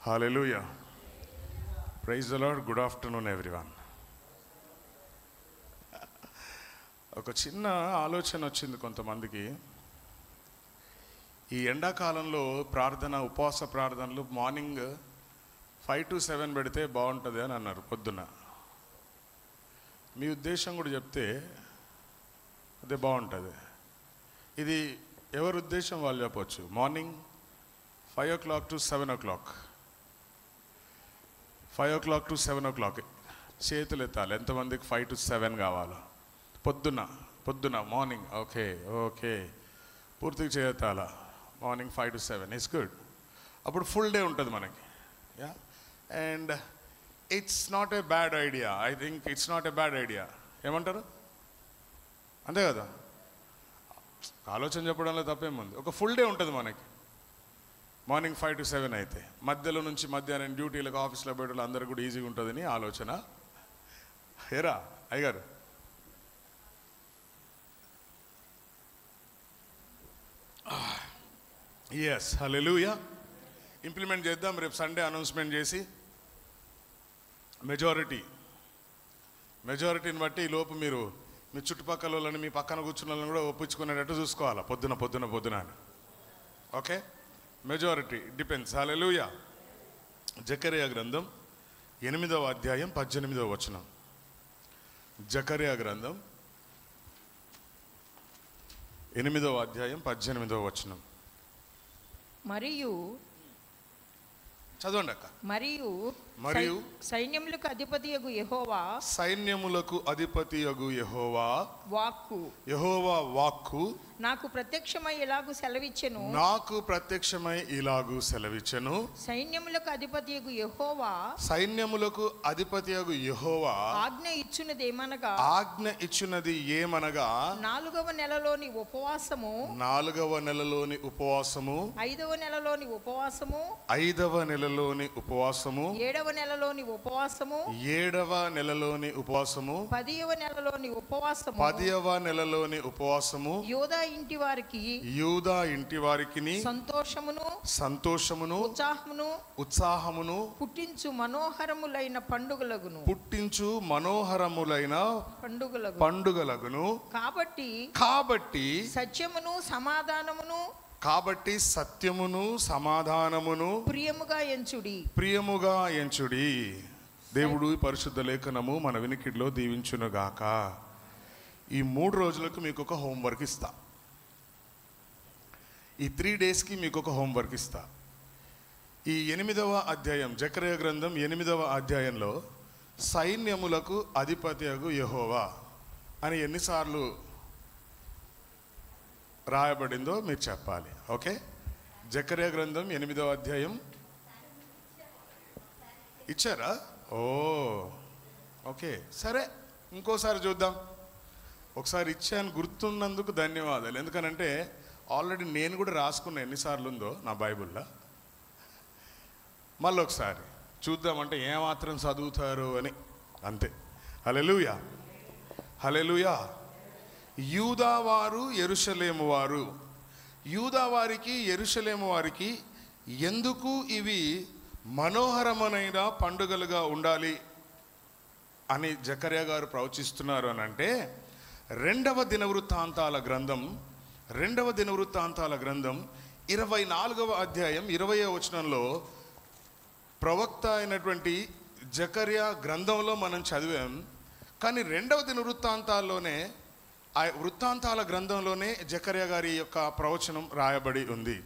Hallelujah. Praise the Lord. Good afternoon, everyone. ఒక చిన్న ఆలోచన వచ్చింది కొంతమందికి. ఈ ఎండాకాలంలో ప్రార్థన, ఉపవాస ప్రార్థనలు మార్నింగ్ 5 to 7 పెడితే బాగుంటుంది అని అన్నారు పొద్దున్న. మీ ఉద్దేశం కూడా చెప్తే అదే బాగుంటుంది. ఇది ఎవరి ఉద్దేశం వాళ్ళు చెప్పవచ్చు. Morning 5 o'clock to 7 o'clock, 5 o'clock to 7 o'clock చేతులు ఎత్తాలి. ఎంతమందికి 5 to 7 కావాలో? పొద్దున మార్నింగ్. ఓకే పూర్తిగా చేయెత్తాలా. Morning 5 to 7 it's good. అప్పుడు ఫుల్ డే ఉంటుంది మనకి. Yeah, and it's not a bad idea. I think it's not a bad idea. ఏమంటారు? అంతే కదా, ఆలోచన చెప్పడంలో తప్పేముంది. ఒక ఫుల్ డే ఉంటుంది మనకి. మార్నింగ్ 5 to 7 అయితే మధ్యలో నుంచి మధ్యాహ్నం డ్యూటీలకు, ఆఫీస్లో బయటలో అందరూ కూడా ఈజీగా ఉంటుందని ఆలోచన. ఏరా అయ్యగారు? ఎస్, హల్లెలూయా. ఇంప్లిమెంట్ చేద్దాం. రేపు సండే అనౌన్స్మెంట్ చేసి మెజారిటీని బట్టి ఈ లోపు మీరు మీ చుట్టుపక్కల వాళ్ళని, మీ పక్కన కూర్చున్న వాళ్ళని కూడా ఒప్పించుకునేటట్టు చూసుకోవాలా. పొద్దున అని. Okay, majority depends. హల్లెలూయా. జకర్యా గ్రంథం 8వ అధ్యాయం 18వ వచనం. జకర్యా గ్రంథం 8వ అధ్యాయం 18వ వచనం. మరియు చదవండి అక్క. మరియు సైన్యములకు అధిపతియగు యెహోవా వాక్కు నాకు ప్రత్యక్షమై ఇలాగు సెలవిచ్చెను. సైన్యములకు అధిపతియగు యెహోవా ఆజ్ఞ ఇచ్చున్నది ఏమనగా 4వ నెలలోని ఉపవాసము, 5వ నెలలోని ఉపవాసము, 7వ నెలలోని ఉపవాసము, 10వ నెలలోని ఉపవాసము, యూదా ఇంటి వారికి సంతోషమును ఉత్సాహమును పుట్టించు మనోహరములైన పండుగలగును. కాబట్టి సత్యమును సమాధానమును ప్రియముగా ఎంచుడి. దేవుడు పరిశుద్ధ లేఖనము మన వినికిడిలో దీవించునుగాక. ఈ 3 రోజులకు మీకు ఒక హోంవర్క్ ఇస్తా. ఈ 3 డేస్కి మీకు ఒక హోంవర్క్ ఇస్తా. ఈ 8వ అధ్యాయం, జకర్యా గ్రంథం 8వ అధ్యాయంలో సైన్యములకు అధిపతియగు యెహోవా అని ఎన్నిసార్లు రాయబడిందో మీరు చెప్పాలి. ఓకే, జకర్యా గ్రంథం 8వ అధ్యాయం ఇచ్చారా? ఓకే, సరే, ఇంకోసారి చూద్దాం. ఒకసారి ఇచ్చాను, గుర్తున్నందుకు ధన్యవాదాలు. ఎందుకనంటే ఆల్రెడీ నేను కూడా రాసుకున్న ఎన్నిసార్లు ఉందో నా బైబిల్లో. మళ్ళీ ఒకసారి చూద్దామంటే ఏమాత్రం చదువుతారు అని, అంతే. హల్లెలూయా, హల్లెలూయా. యూదావారు, యెరూషలేము వారు. యూదావారికి, యెరూషలేము వారికి ఎందుకు ఇవి మనోహరమైన పండుగలుగా ఉండాలి అని జకర్యా గారు ప్రవచిస్తున్నారు అని అంటే, 2వ దినవృత్తాంతాల గ్రంథం 24వ అధ్యాయం 20వ వచనంలో ప్రవక్త అయినటువంటి జకర్యా గ్రంథంలో మనం చదివాం. కానీ 2వ దినవృత్తాంతాల్లోనే, ఆ వృత్తాంతాల గ్రంథంలోనే జకర్యా గారి యొక్క ప్రవచనం రాయబడి ఉంది.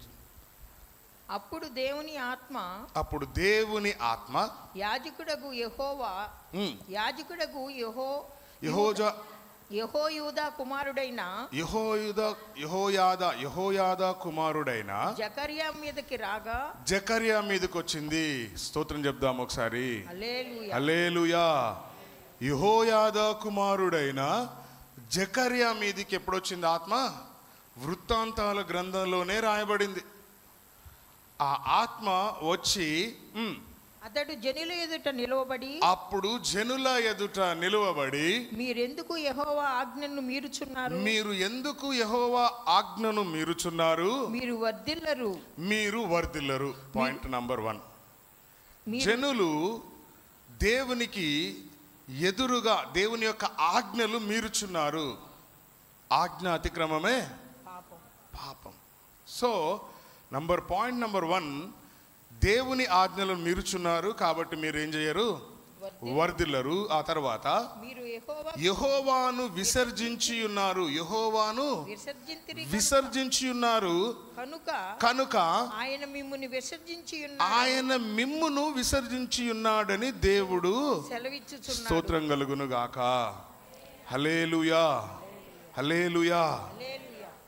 అప్పుడు దేవుని ఆత్మ యాజకుడగు యెహోయాదా కుమారుడైన జకర్యా మీదకి వచ్చింది. స్తోత్రం చెప్దాం ఒకసారి. హల్లెలూయా. యెహోయాదా కుమారుడైన జకర్యా మీదకి ఎప్పుడొచ్చింది ఆత్మ? వృత్తాంతాల గ్రంథంలోనే రాయబడింది. ఆ ఆత్మ వచ్చి అతడు జనుల ఎదుట నిలువబడి మీరెందుకు యెహోవా ఆజ్ఞను మీరుచున్నారు? మీరు వర్ధిల్లరు. Point number 1. జనులు దేవునికి ఎదురుగా దేవుని యొక్క ఆజ్ఞలు మీరుచున్నారు. ఆజ్ఞ అతిక్రమమే పాపం. సో పాయింట్ నంబర్ 1, దేవుని ఆజ్ఞలను మీరుచున్నారు కాబట్టి మీరు ఏం చేయరు? వర్ధిల్లరు. ఆ తర్వాత యెహోవాను విసర్జించి ఉన్నారు. యెహోవాను విసర్జించి ఉన్నారు కనుక ఆయన మిమ్మును విసర్జించి ఉన్నాడని దేవుడు స్తోత్రం కలుగును గాక. హల్లెలూయా, హల్లెలూయా.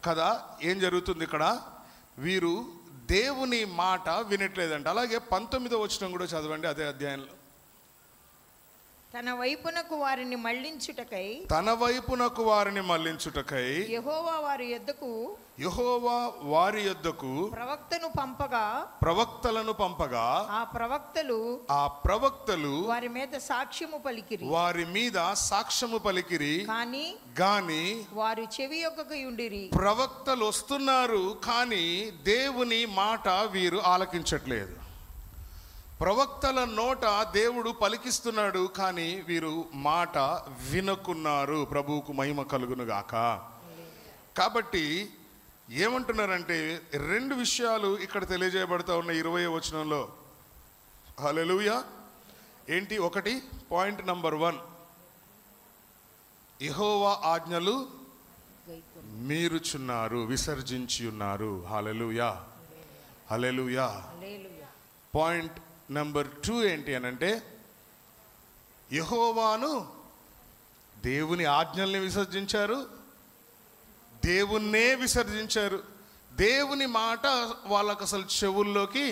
కదా, ఏం జరుగుతుంది ఇక్కడ? వీరు దేవుని మాట వినట్లేదంట. అలాగే 19వ వచనం కూడా చదవండి అదే అధ్యాయంలో. తన వైపునకు వారిని మళ్ళించుటకై యెహోవా వారి యొద్దకు ప్రవక్తలను పంపగా ఆ ప్రవక్తలు వారి మీద సాక్ష్యము పలికిరి గాని వారు చెవియొగ్గకయుండిరి. ప్రవక్తలు వస్తున్నారు కానీ దేవుని మాట వీరు ఆలకించట్లేదు. ప్రవక్తల నోట దేవుడు పలికిస్తున్నాడు కానీ వీరు మాట వినకున్నారు. ప్రభువుకు మహిమ కలుగును గాక. కాబట్టి ఏమంటున్నారంటే 2 విషయాలు ఇక్కడ తెలియజేయబడతా ఉన్న 20వ వచనంలో. హల్లెలూయా. ఏంటి? 1 పాయింట్ నంబర్ 1, యెహోవా ఆజ్ఞలు మీరుచున్నారు, విసర్జించి ఉన్నారు. హల్లెలూయా, హల్లెలూయా. పాయింట్ నంబర్ 2 ఏంటి అనంటే యెహోవాను, దేవుని ఆజ్ఞల్ని విసర్జించారు, దేవుణ్ణే విసర్జించారు. దేవుని మాట వాళ్ళకు అసలు చెవుల్లోకి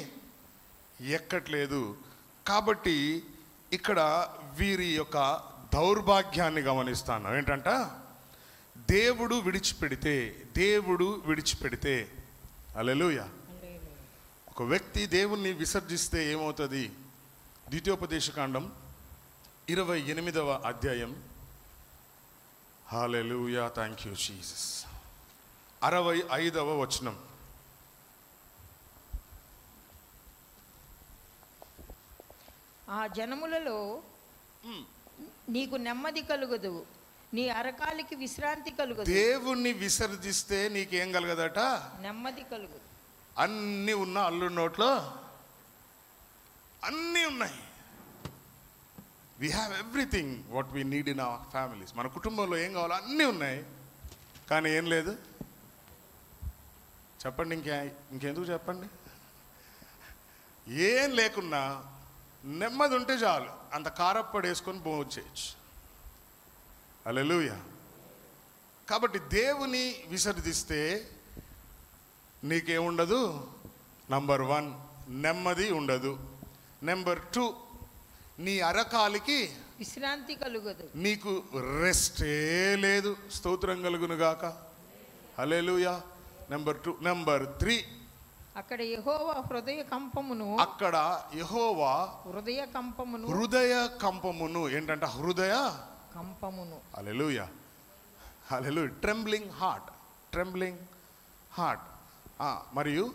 ఎక్కట్లేదు. కాబట్టి ఇక్కడ వీరి యొక్క దౌర్భాగ్యాన్ని గమనిస్తాను. ఏంటంట? దేవుడు విడిచిపెడితే హల్లెలూయా. ఒక వ్యక్తి దేవుణ్ణి విసర్జిస్తే ఏమవుతుంది? ద్వితీయోపదేశకాండం 28వ అధ్యాయం. హల్లెలూయా, థ్యాంక్ యూ జీసస్. 65వ వచనం. ఆ జనములలో నీకు నెమ్మది కలుగదు, నీ అరకాలికి విశ్రాంతి కలుగదు. దేవుణ్ణి విసర్జిస్తే నీకేం కలగదట? నెమ్మది కలుగదు. అన్నీ ఉన్న అల్లుడి నోట్లో అన్నీ ఉన్నాయి. We have everything what we need in our families. మన కుటుంబంలో ఏం కావాలో అన్నీ ఉన్నాయి కానీ ఏం లేదు. చెప్పండి, ఇంకెందుకు చెప్పండి? ఏం లేకున్నా నెమ్మది ఉంటే చాలు, అంత కారప్పడి వేసుకొని భోజనం చేయొచ్చు. హల్లెలూయా. కాబట్టి దేవుని విసర్జిస్తే నీకేముండదు? నంబర్ 1, నెమ్మది ఉండదు. నెంబర్ 2, నీ అరకాలికి విశ్రాంతి కలుగదు, నీకు రెస్టే లేదు. స్తోత్రం కలుగును గాక. హల్లెలూయా. నెంబర్ 2. నెంబర్ 3, అక్కడ యెహోవా హృదయ కంపమును ఏంటంట? హృదయ కంపమును. హల్లెలూయా, హల్లెలూయా. Trembling heart. మరియు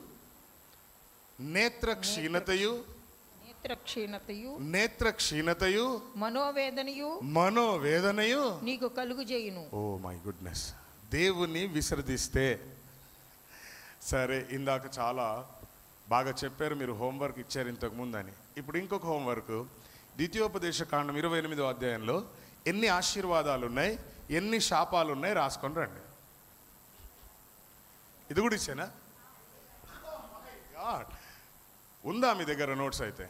నేత్రక్షీణతయు మనోవేదనయు నీకు కలుగుజేయును. Oh my goodness. దేవుని విసర్జిస్తే సరే, ఇందాక చాలా బాగా చెప్పారు, మీరు హోంవర్క్ ఇచ్చారు ఇంతకు ముందని. ఇప్పుడు ఇంకొక హోంవర్క్. ద్వితీయోపదేశకాండం 28వ అధ్యాయంలో ఎన్ని ఆశీర్వాదాలు ఉన్నాయి, ఎన్ని శాపాలు ఉన్నాయి రాసుకొని రండి. ఇది కూడా ఇచ్చానా? ఉందా మీ దగ్గర నోట్స్ అయితే?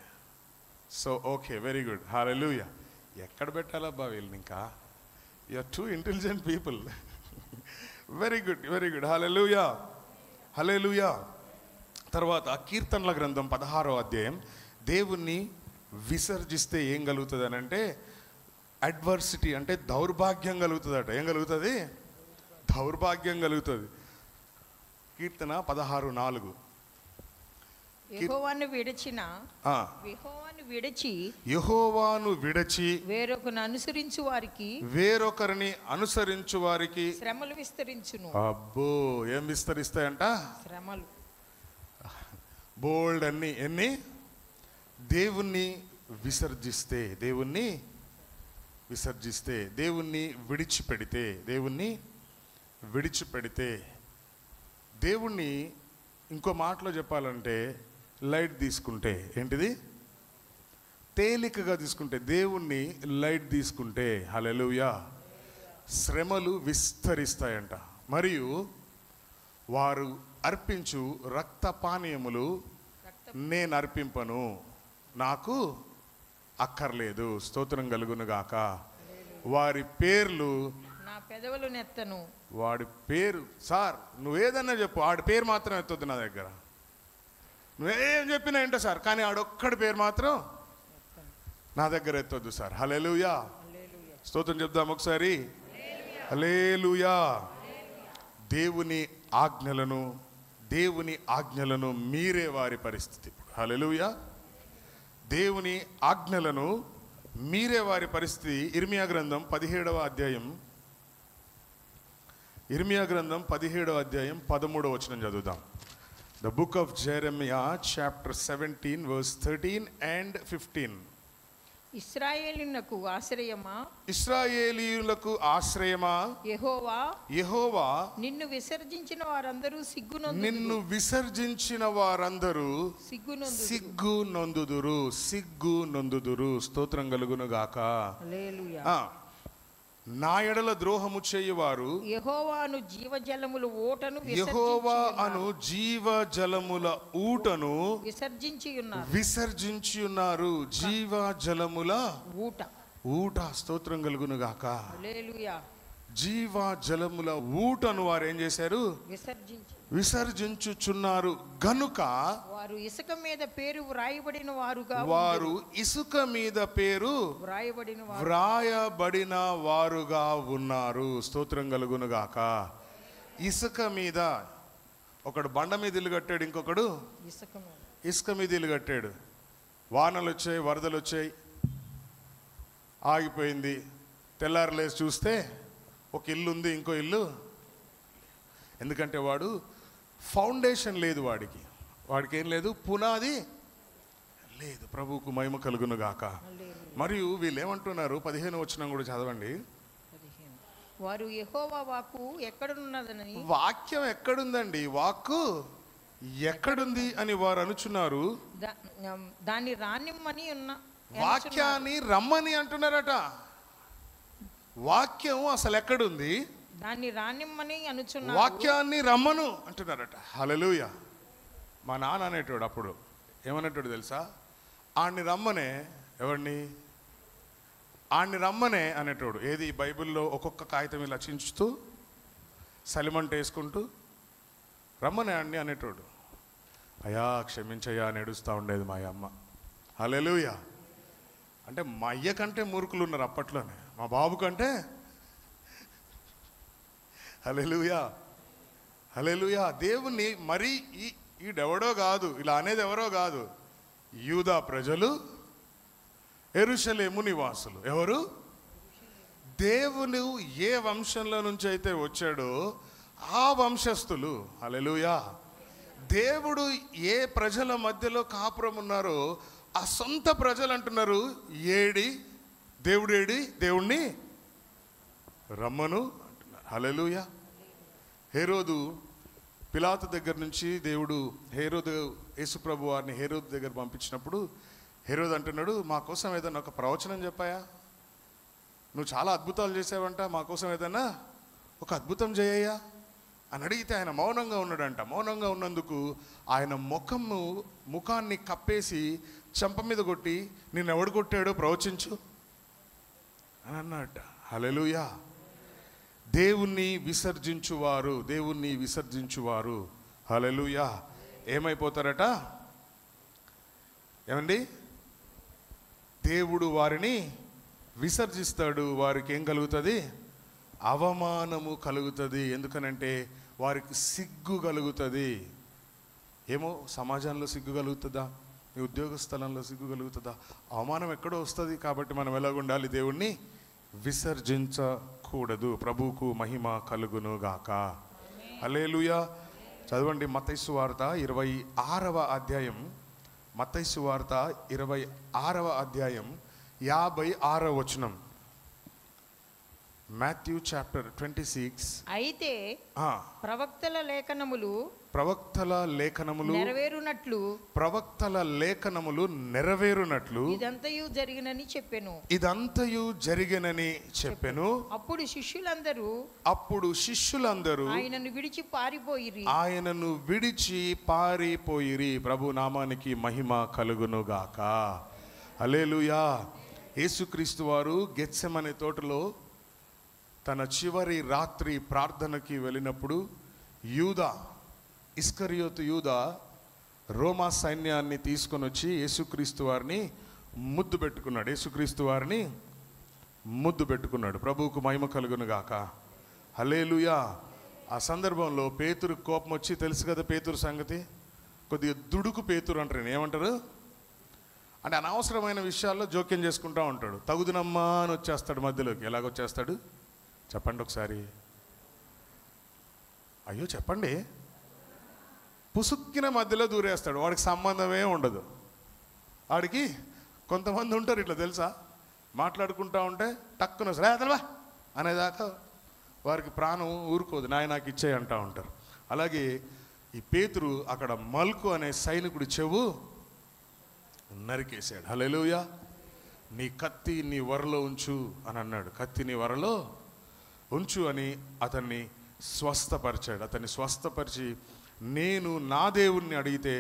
So okay, very good. Hallelujah. ఎక్కడ పెట్టాలబ్బా వీళ్ళని? ఇంకా you are too intelligent people. Very good, very good. Hallelujah, hallelujah. తర్వాత కీర్తనల గ్రంథం 16వ అధ్యాయం. దేవుణ్ణి విసర్జిస్తే ఏం కలుగుతుంది అని అంటే అడ్వర్సిటీ, అంటే దౌర్భాగ్యం కలుగుతుందట. ఏం కలుగుతుంది? దౌర్భాగ్యం కలుగుతుంది. కీర్తన 16:4. యెహోవాను విడిచి వేరొకరిని అనుసరించు వారికి శ్రమలు విస్తరించును. అబ్బో, ఏం విస్తరిస్తాయంట? శ్రమలు. బోల్డ్ ఎన్ని దేవుణ్ణి విసర్జిస్తే, దేవుణ్ణి విసర్జిస్తే, దేవుణ్ణి విడిచిపెడితే, దేవుణ్ణి విడిచిపెడితే, దేవుణ్ణి ఇంకో మాటలో చెప్పాలంటే లైట్ తీసుకుంటే, ఏంటిది? తేలికగా తీసుకుంటే, దేవుణ్ణి లైట్ తీసుకుంటే, హల్లెలూయా, శ్రమలు విస్తరిస్తాయంట. మరియు వారు అర్పించు రక్తపానీయములు నేను అర్పింపను, నాకు అక్కర్లేదు. స్తోత్రం కలుగునుగాక. వారి పేర్లు నా పెదవులు నెత్తను. వాడి పేరు, సార్ నువ్వేదన్నా చెప్పు, ఆడి పేరు మాత్రం ఎత్తొద్దు నా దగ్గర. నువ్వేం చెప్పినా ఏంటో సార్, కానీ ఆడొక్కడి పేరు మాత్రం నా దగ్గర ఎత్తొద్దు సార్. హల్లెలూయా, స్తోత్రం చెప్దాం ఒకసారి. హల్లెలూయా. దేవుని ఆజ్ఞలను మీరే వారి పరిస్థితి ఇప్పుడు. హల్లెలూయా. దేవుని ఆజ్ఞలను మీరే వారి పరిస్థితి. ఇర్మియా గ్రంథం 17వ అధ్యాయం, ఇర్మియా గ్రంథం 17వ అధ్యాయం 13వ వచనం చదువుదాం. The book of Jeremiah chapter 17 verse 13 and 15. ఇశ్రాయేలునకు ఆశ్రయమా, ఇశ్రాయేలీయులకు ఆశ్రయమా, యెహోవా నిన్ను విసర్జించిన వారందరూ సిగ్గునొందుదురు. స్తోత్రం కలుగును గాక. హల్లెలూయా. నా ఎడల ద్రోహము చేయువారు యెహోవా అను జీవజలముల ఊటను విసర్జించి ఉన్నారు. జీవజలముల ఊట. స్తోత్రం కలుగును గాక. హల్లెలూయా. జీవజలముల ఊటను వారు ఏం చేశారు? విసర్జించుచున్నారు గనుక వారు ఇసుక మీద పేరు వ్రాయబడిన వారుగా ఉన్నారు. స్తోత్రం కలుగును గాక. ఇసుక మీద ఒకడు బండ మీద ఇల్లు కట్టాడు, ఇంకొకడు ఇసుక మీద ఇల్లు కట్టాడు. వానలు వచ్చాయి, వరదలు వచ్చాయి, ఆగిపోయింది. తెల్లారలేసి చూస్తే ఒక ఇల్లు ఉంది, ఇంకో ఇల్లు. ఎందుకంటే వాడు ఫౌండేషన్ లేదు, వాడికి ఏం లేదు, పునాది లేదు. ప్రభువుకు మహిమ కలుగును గాక. మరియు వీళ్ళు ఏమంటున్నారు? 15వ వచనం కూడా చదవండి. వారు యెహోవా వాక్కు ఎక్కడున్నదని, వాక్యం ఎక్కడుందండి, వాక్కు ఎక్కడుంది అని వారు అనుచున్నారు. దాన్ని రానిమ్మని వాక్యాన్ని రమ్మని అంటున్నారట. వాక్యం అసలు ఎక్కడుంది? దాన్ని రానిమ్మని అనుచున్నారు. వాక్యాన్ని రమ్మను అంటున్నారట. హల్లెలూయా. మా నాన్న అనేటోడు అప్పుడు ఏమనేటోడు తెలుసా? ఆడిని రమ్మనే. ఎవరిని? ఆడిని రమ్మనే అనేటోడు. ఏది? బైబిల్లో ఒక్కొక్క కాగితం ఇలా చించుతూ సలిమంట వేసుకుంటూ రమ్మనే ఆడిని అనేటోడు. అయ్యా క్షమించయ్యా అని ఏడుస్తూ ఉండేది మా అమ్మ. హల్లెలూయా. అంటే మా అయ్య కంటే మూర్ఖులు ఉన్నారు అప్పట్లోనే, మా బాబు కంటే. హల్లెలూయా, హల్లెలూయా. దేవుణ్ణి మరి ఈడెవడో కాదు, ఇలా అనేది ఎవరో కాదు, యూదా ప్రజలు, యెరూషలేము నివాసులు. ఎవరు? దేవుడు ఏ వంశంలో నుంచి అయితే వచ్చాడో ఆ వంశస్థులు. హల్లెలూయా. దేవుడు ఏ ప్రజల మధ్యలో కాపురం ఉన్నారో ఆ సొంత ప్రజలు అంటున్నారు, దేవుణ్ణి రమ్మను అంటున్నారు. హల్లెలూయా. హేరోదు పిలాతు దగ్గర నుంచి హేరోదు యేసుప్రభు వారిని హేరోదు దగ్గర పంపించినప్పుడు హేరోదు అంటున్నాడు, మా కోసం ఏదైనా ఒక ప్రవచనం చెప్పాయా? నువ్వు చాలా అద్భుతాలు చేసావంట, మా కోసం ఏదైనా ఒక అద్భుతం చేయయ్యా అని అడిగితే ఆయన మౌనంగా ఉన్నాడంట. మౌనంగా ఉన్నందుకు ఆయన ముఖాన్ని కప్పేసి చెంప మీద కొట్టి, నిన్ను ఎవడు కొట్టాడో ప్రవచించు అని అన్నట్ట. హల్లెలూయా. దేవుణ్ణి విసర్జించువారు హల్లెలూయా ఏమైపోతారట? ఏమండి? దేవుడు వారిని విసర్జిస్తాడు. వారికి ఏం కలుగుతుంది? అవమానము కలుగుతుంది. ఎందుకనంటే వారికి సిగ్గు కలుగుతుంది. ఏమో సమాజంలో సిగ్గు కలుగుతుందా? మీ ఉద్యోగ స్థలంలో సిగ్గు కలుగుతుందా? అవమానం ఎక్కడో వస్తుంది. కాబట్టి మనం ఎలాగుండాలి? దేవుణ్ణి విసర్జించకూడదు. ప్రభువుకు మహిమ కలుగును గాక. హల్లెలూయా. చదవండి మత్తయి సువార్త 26వ అధ్యాయం మత్తయి సువార్త 26వ అధ్యాయం 56వ వచనం. Matthew chapter 26. అయితే ప్రవక్తల లేఖనములు నెరవేరునట్లు ఇదంతయు జరిగినని చెప్పెను. అప్పుడు శిష్యులందరూ ఆయనను విడిచి పారిపోయిరి. ప్రభు నామానికి మహిమ కలుగును గాక. హల్లెలూయా. యేసుక్రీస్తు వారు గెత్సెమనే తోటలో తన చివరి రాత్రి ప్రార్థనకి వెళ్ళినప్పుడు ఇస్కరియోతు యూదా రోమా సైన్యాన్ని తీసుకొని వచ్చి యేసుక్రీస్తు వారిని ముద్దు పెట్టుకున్నాడు. ప్రభువుకు మహిమ కలుగును గాక. హల్లెలూయా. ఆ సందర్భంలో పేతురు కోపం వచ్చి, తెలుసు కదా పేతురు సంగతి, కొద్దిగా దుడుకు పేతురు అంటారు. ఏమంటారు అంటే అనవసరమైన విషయాల్లో జోక్యం చేసుకుంటూ ఉంటాడు. తగుదునమ్మా అని వచ్చేస్తాడు మధ్యలోకి. ఎలాగొచ్చేస్తాడు చెప్పండి ఒకసారి. అయ్యో చెప్పండి. పుసుక్కిన మధ్యలో దూరేస్తాడు. వాడికి సంబంధమే ఉండదు. వాడికి కొంతమంది ఉంటారు ఇట్లా తెలుసా, మాట్లాడుకుంటూ ఉంటే టక్కున రేతలవా అనేదాకా వారికి ప్రాణం ఊరుకోదు. నాకు ఇచ్చేయి అంటూ ఉంటారు. అలాగే ఈ పేతురు అక్కడ మల్కు అనే సైనికుడి చెవు నరికేశాడు. హల్లెలూయా. నీ కత్తి నీ వరలో ఉంచు అని అన్నాడు. కత్తి నీ వరలో ఉంచు అని అతన్ని స్వస్థపరిచాడు. అతన్ని స్వస్థపరిచి, నేను నా దేవుణ్ణి అడిగితే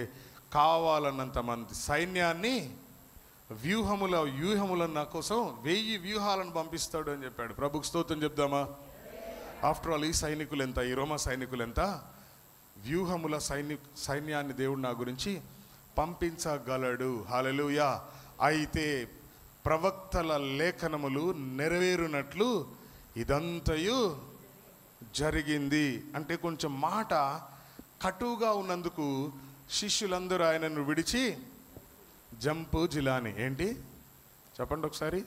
కావాలన్నంత మంది సైన్యాన్ని వ్యూహముల నా కోసం 1000 వ్యూహాలను పంపిస్తాడు అని చెప్పాడు. ప్రభుకు స్తోత్రం చెప్దామా. ఆఫ్టర్ ఆల్ ఈ సైనికులు ఎంత, ఈ రోమా సైనికులు ఎంత, వ్యూహముల సైన్యాన్ని దేవుడు నా గురించి పంపించగలడు. హల్లెలూయా. అయితే ప్రవక్తల లేఖనములు నెరవేరునట్లు ఇదంతయు జరిగింది అంటే కొంచెం మాట కటువుగా ఉన్నందుకు శిష్యులందరూ ఆయనను విడిచి జంపు జిలాని. ఏంటి చెప్పండి ఒకసారి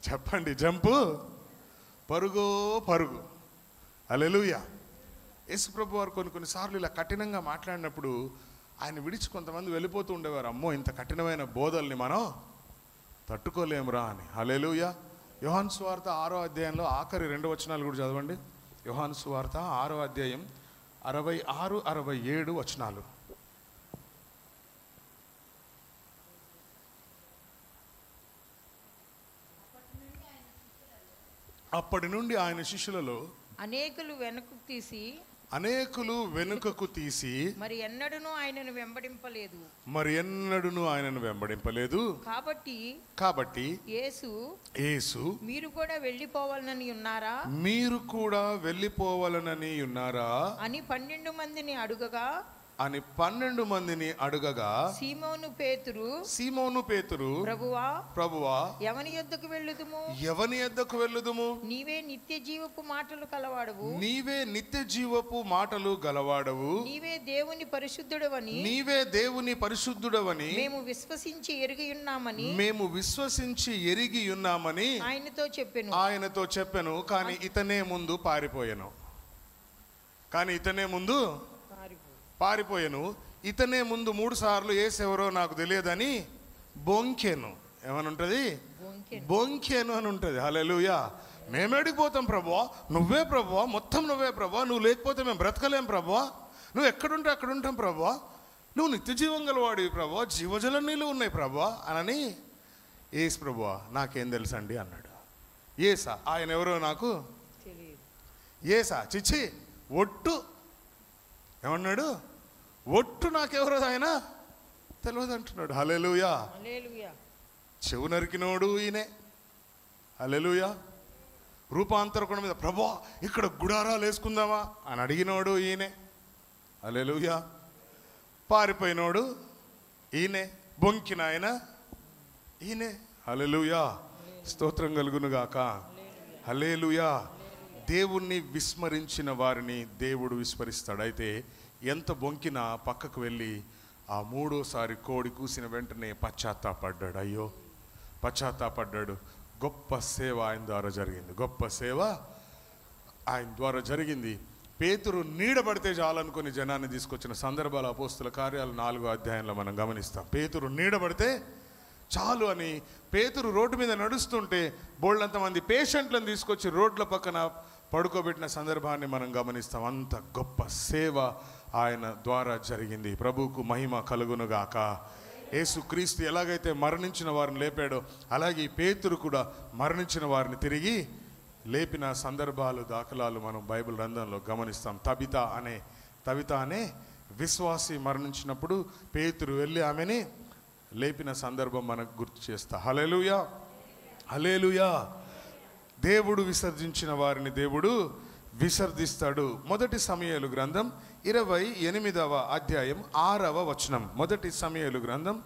చెప్పండి. జంపు పరుగో పరుగు. హల్లెలూయా. యేసుప్రభు వారు కొన్నిసార్లు ఇలా కఠినంగా మాట్లాడినప్పుడు ఆయన విడిచి కొంతమంది వెళ్ళిపోతూ ఉండేవారు. అమ్మో ఇంత కఠినమైన బోధల్ని మనం తట్టుకోలేమురా అని. హల్లెలూయా. యోహాను సువార్త 6వ అధ్యాయంలో ఆఖరి 2 వచనాలు కూడా చదవండి. యోహాను సువార్త 6వ అధ్యాయం 66, 67 వచనాలు. అప్పటి నుండి ఆయన శిష్యులలో అనేకులు వెనుకకు తీసి మరి ఎన్నడూను ఆయనను వెంబడింపలేదు. కాబట్టి యేసు మీరు కూడా వెళ్ళిపోవాలనని ఉన్నారా అని 12 మందిని అడుగగా సీమోను పేతురు ప్రభువా ఎవని యొద్దకు వెళ్ళుదుము నీవే నిత్య జీవపు మాటలు గలవాడవు నీవే దేవుని పరిశుద్ధుడవని మేము విశ్వసించి ఎరిగి ఉన్నామని ఆయనతో చెప్పెను. కానీ ఇతనే ముందు పారిపోయాను. ఇతనే ముందు 3 సార్లు ఏసెవరో నాకు తెలియదని బొంకెను. ఏమనుంటది? బొంకెను అని ఉంటుంది. హల్లెలూయా. మేమేడికి పోతాం ప్రభువా, నువ్వే ప్రభువా, మొత్తం నువ్వే ప్రభువా, నువ్వు లేకపోతే మేము బ్రతకలేం ప్రభువా, నువ్వు ఎక్కడుంటే అక్కడ ఉంటాం ప్రభువా, నువ్వు నిత్య జీవం గలవాడివి ప్రభువా, జీవజల నీళ్ళు ఉన్నాయి ప్రభువా అని. ఏసు ప్రభువా నాకేం తెలుసండి అన్నాడు. ఏసా ఆయన ఎవరో నాకు ఏసా చిచ్చి ఒట్టు ఏమన్నాడు? ఒట్టు నాకెవరో ఆయన తెలియదు అంటున్నాడు. హల్లెలూయా. చెవు నరికినోడు ఈయనే. హల్లెలూయా. రూపాంతరకుడి మీద ప్రభువా ఇక్కడ గుడారాలు వేసుకుందామా అని అడిగినోడు ఈయనే. హల్లెలూయా. పారిపోయినోడు ఈయనే. బొంకిన ఆయన ఈయనే. హల్లెలూయా. స్తోత్రం కలుగునుగాక. హల్లెలూయా. దేవుణ్ణి విస్మరించిన వారిని దేవుడు విస్మరిస్తాడు. అయితే ఎంత బొంకినా పక్కకు వెళ్ళి ఆ 3వసారి కోడి కూసిన వెంటనే పశ్చాత్తాపడ్డాడు. అయ్యో పశ్చాత్తాపడ్డాడు. గొప్ప సేవ ఆయన ద్వారా జరిగింది. పేతురు నీడబడితే చాలనుకుని జనాన్ని తీసుకొచ్చిన సందర్భాలు అపోస్తుల కార్యాలు 4వ అధ్యాయంలో మనం గమనిస్తాం. పేతురు నీడబడితే చాలు అని పేతురు రోడ్డు మీద నడుస్తుంటే బోళ్ళంతమంది పేషెంట్లను తీసుకొచ్చి రోడ్ల పక్కన పడుకోబెట్టిన సందర్భాన్ని మనం గమనిస్తాం. అంత గొప్ప సేవ ఆయన ద్వారా జరిగింది. ప్రభువుకు మహిమ కలుగునుగాక. యేసుక్రీస్తు ఎలాగైతే మరణించిన వారిని లేపాడో అలాగే పేతురు కూడా మరణించిన వారిని తిరిగి లేపిన సందర్భాలు, దాఖలాలు మనం బైబిల్ గ్రంథంలో గమనిస్తాం. తబిత అనే విశ్వాసి మరణించినప్పుడు పేతురు వెళ్ళి ఆమెని లేపిన సందర్భం మనకు గుర్తు చేస్తా. హల్లెలూయా, హల్లెలూయా. దేవుడు విసర్జించిన వారిని దేవుడు విసర్జిస్తాడు. మొదటి సమూయేలు గ్రంథం 28వ అధ్యాయం 6వ వచనం. మొదటి సమూయేలు గ్రంథం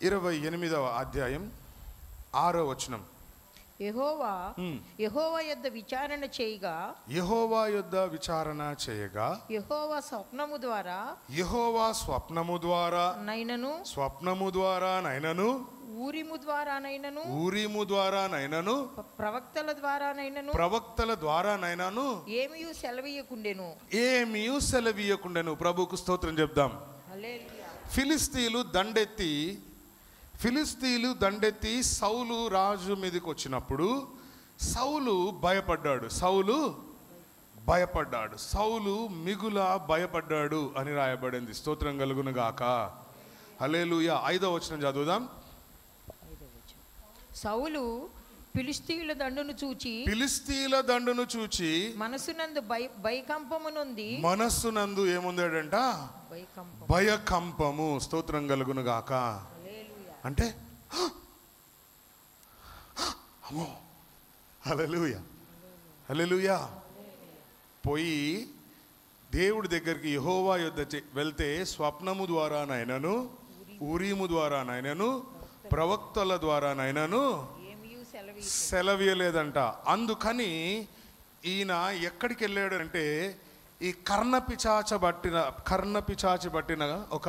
28వ అధ్యాయం 6వ వచనం. యెహోవా యొద్ద విచారణ చేయగా యెహోవా యొద్ద విచారణ చేయగా యెహోవా స్వప్నము ద్వారా నైనను ఊరిము ద్వారా నైనను ప్రవక్తల ద్వారా నైనను ఏమియు సెలవీయకుండెను. ప్రభువుకు స్తోత్రం చెప్దాం. ఫిలిస్తీన్లు దండెత్తి సౌలు రాజు మీదకి వచ్చినప్పుడు సౌలు మిగుల భయపడ్డాడు అని రాయబడింది. స్తోత్రం కలుగును గాక. హల్లెలూయా. 5వ వచనం చదువుదాం. సౌలు ఫిలిస్తీయుల దండును చూచి మనసునందు మనస్సునందు ఏముందాడంట? భయకంపము. స్తోత్రం కలుగును గాక. అంటే హల్లెలూయా, హల్లెలూయా. పోయి దేవుడి దగ్గరికి యెహోవా యొద్ద వెళ్తే స్వప్నము ద్వారా నైనను ఊరీము ద్వారా నైనను ప్రవక్తల ద్వారా నైనను సెలవీయలేదంట. అందుకని ఈయన ఎక్కడికి వెళ్ళాడు అంటే ఈ కర్ణపిచాచి పట్టిన ఒక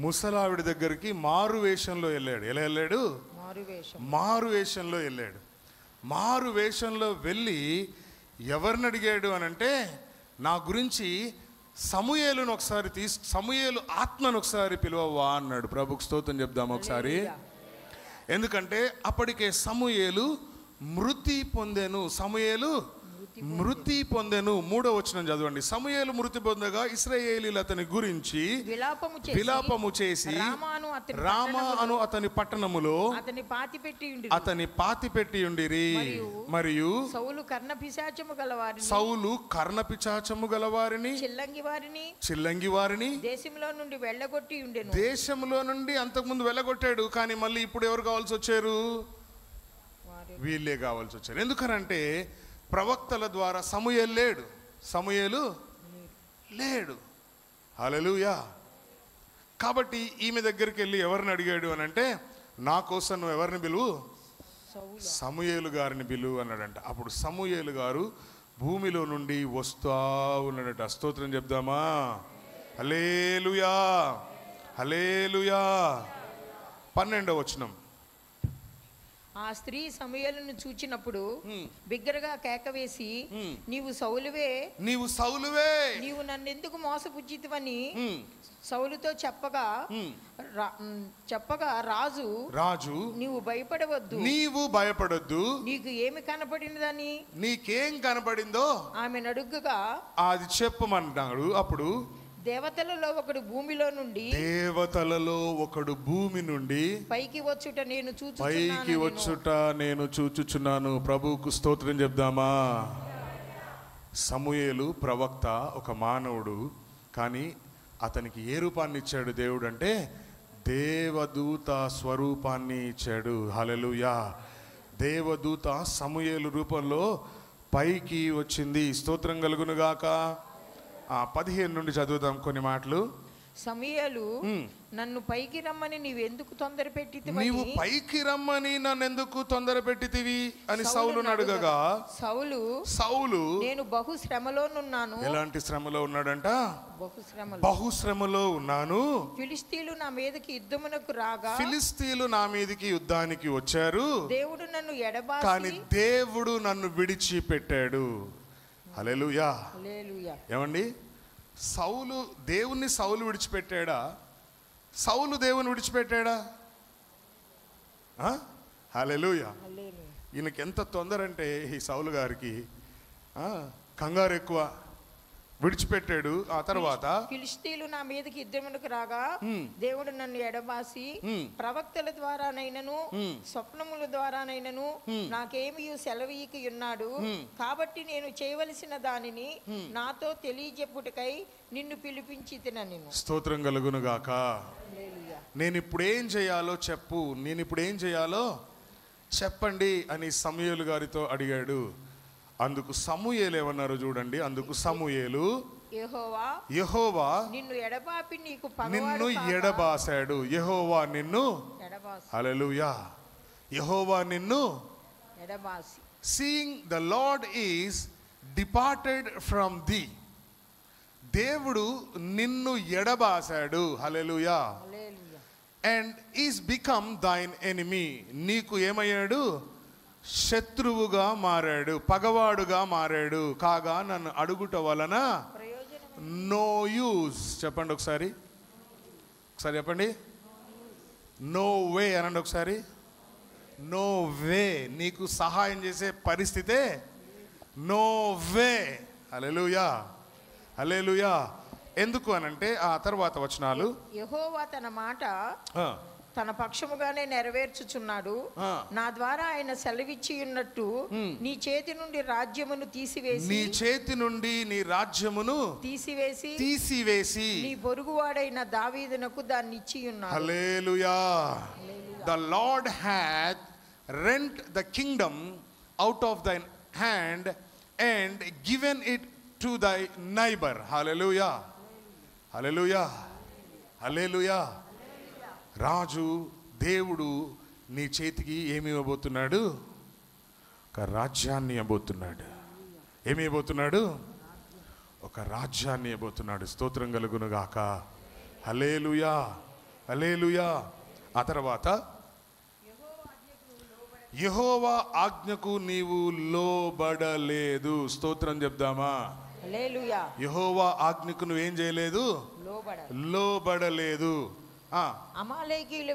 ముసలావిడి దగ్గరికి మారు వేషంలో వెళ్ళాడు. ఎలా వెళ్ళాడు? మారు వేషంలో వెళ్ళాడు. మారు వేషంలో వెళ్ళి ఎవరిని అడిగాడు అని అంటే, నా గురించి సమూయేలును ఆత్మను ఒకసారి పిలువవా అన్నాడు. ప్రభుకు స్తోత్రం చెప్దాము ఒకసారి. ఎందుకంటే అప్పటికే సమూయేలు మృతి పొందెను. 3వ వచనం చదవండి. సమూయేలు మృతి పొందగా ఇశ్రాయేలీయులు అతని గురించి విలాపము చేసి రామా అను అతని పట్టణములో అతని పాతిపెట్టి ఉండిరి. మరియు సౌలు కర్ణపిశాచము గలవారిని చిల్లంగి వారిని దేశంలో నుండి అంతకుముందు వెళ్ళగొట్టాడు. కానీ మళ్ళీ ఇప్పుడు ఎవరు కావాల్సి వచ్చారు? వీళ్ళే కావాల్సి వచ్చారు. ఎందుకనంటే ప్రవక్తల ద్వారా సమూయేలు లేడు. హల్లెలూయా. కాబట్టి ఈమె దగ్గరికి వెళ్ళి ఎవరిని అడిగాడు అని అంటే, నా కోసం నువ్వు ఎవరిని పిలువు? సమూయేలు గారిని పిలువు అన్నాడంట. అప్పుడు సమూయేలు గారు భూమిలో నుండి వస్తా ఉన్నాడట. స్తోత్రం చెప్దామా? హల్లెలూయా, హల్లెలూయా. 12వ వచనం. ఆ స్త్రీ సమూయేలును చూచినప్పుడు బిగ్గరగా కేకవేసి, నీవు సౌలువే, నీవు నన్నెందుకు మోసపుచ్చితివని సౌలుతో చెప్పగా రాజు నీవు భయపడవద్దు, నీకు ఏమి కనపడినదని, నీకేం కనపడిందో ఆమె నడుగ్గా అది చెప్పమన్నాడు. అప్పుడు దేవతలలో ఒకడు భూమి నుండి పైకి వచ్చుట నేను చూచుచున్నాను. ప్రభువుకు స్తోత్రం చెప్దామా? సమూయేలు ప్రవక్త, ఒక మానవుడు. కానీ అతనికి ఏ రూపాన్ని ఇచ్చాడు దేవుడు అంటే దేవదూత స్వరూపాన్ని ఇచ్చాడు. హల్లెలూయా. దేవదూత సమూయేలు రూపంలో పైకి వచ్చింది. స్తోత్రం కలుగునుగాక. 15 నుండి చదువుదాం కొన్ని మాటలు. సమూయేలు నన్ను పైకి రమ్మని నీవెందుకు తొందర పెట్టితివి? నీవు పైకి రమ్మని నన్నెందుకు తొందర పెట్టితివి అని సౌలును అడగగా, సౌలు నేను బహుశ్రమలోనున్నాను. ఎలాంటి శ్రమలో ఉన్నాడంట? బహుశ్రమలో ఉన్నాను. ఫిలిస్తీయులు నా మీదకి యుద్ధమునకు రాగా, ఫిలిస్తీయులు నా మీదకి యుద్ధానికి వచ్చారు. దేవుడు నన్ను కానీ దేవుడు నన్ను విడిచిపెట్టాడు. హల్లెలూయా. హల్లెలూయా. ఏమండి, సౌలు విడిచిపెట్టాడా? సౌలు దేవుని విడిచిపెట్టాడా? హల్లెలూయా. హల్లెలూయా. ఈయనకి ఎంత తొందర అంటే ఈ సౌలు గారికి కంగారు ఎక్కువ. విడిచిపెట్టాడు. ఆ తర్వాత ఫిలిష్తీయులు నా మీదకి యుద్ధమునకు రాగా దేవుడు నన్ను ఎడబాసి ప్రవక్తల ద్వారానైనను స్వప్నముల ద్వారానైనను నాకేమి సెలవీకి ఉన్నాడు. కాబట్టి నేను చేయవలసిన దానిని నాతో తెలియజెప్పుటకై నిన్ను పిలిపించి తినను. స్తోత్రం కలుగును గాక. నేను ఇప్పుడు ఏం చేయాలో చెప్పు, నేను ఇప్పుడు ఏం చేయాలో చెప్పండి అని సమూయేలు గారితో అడిగాడు. అందుకు సమూయేలు ఏమన్నారు చూడండి. అందుకు సమూయేలు, యెహోవా నిన్ను ఎడబాపి నీకు నిన్ను ఎడబాసాడు. యెహోవా నిన్ను, హల్లెలూయా, యెహోవా నిన్ను ఎడబాసి, seeing the lord is departed from thee, దేవుడు నిన్ను ఎడబాసాడు. Hallelujah. And is become thine enemy, నీకు ఏమయ్యాడు? శత్రువుగా మారాడు, పగవాడుగా మారాడు. కాగా నన్ను అడుగుట వలన నో యూజ్. చెప్పండి ఒకసారి చెప్పండి. నో వే అనండి ఒకసారి. నో వే, నీకు సహాయం చేసే పరిస్థితే నో వే. హల్లెలూయా, హల్లెలూయా. ఎందుకు అనంటే ఆ తర్వాత వచనాలు, యెహోవా తన మాట తన పక్షముగానే నెరవేర్చుచున్నాడు. నా ద్వారా ఆయన సెలవిచ్చి ఉన్నట్టు నీ చేతి నుండి రాజ్యమును తీసివేసి, నీ చేతి నుండి నీ రాజ్యమును తీసివేసి నీ పొరుగువాడైన దావీదునకు దాన్ని ఇచ్చి ఉన్నాడు. హల్లెలూయా. The Lord hath rent the kingdom out of thine hand and given it to thy neighbor. Hallelujah. Hallelujah. Hallelujah. రాజు దేవుడు నీ చేతికి ఏమి ఇవ్వబోతున్నాడు? ఒక రాజ్యాన్ని ఇవ్వబోతున్నాడు. ఏమి ఇవ్వబోతున్నాడు? ఒక రాజ్యాన్ని ఇవ్వబోతున్నాడు. స్తోత్రం కలుగును గాక. హల్లెలూయా, హల్లెలూయా. ఆ తర్వాత యెహోవా ఆజ్ఞకు నీవు లోబడలేదు. స్తోత్రం చెప్దామా? హల్లెలూయా. యెహోవా ఆజ్ఞకు నువ్వేం చేయలేదు? లోబడలేదు. అమాలేకీయుల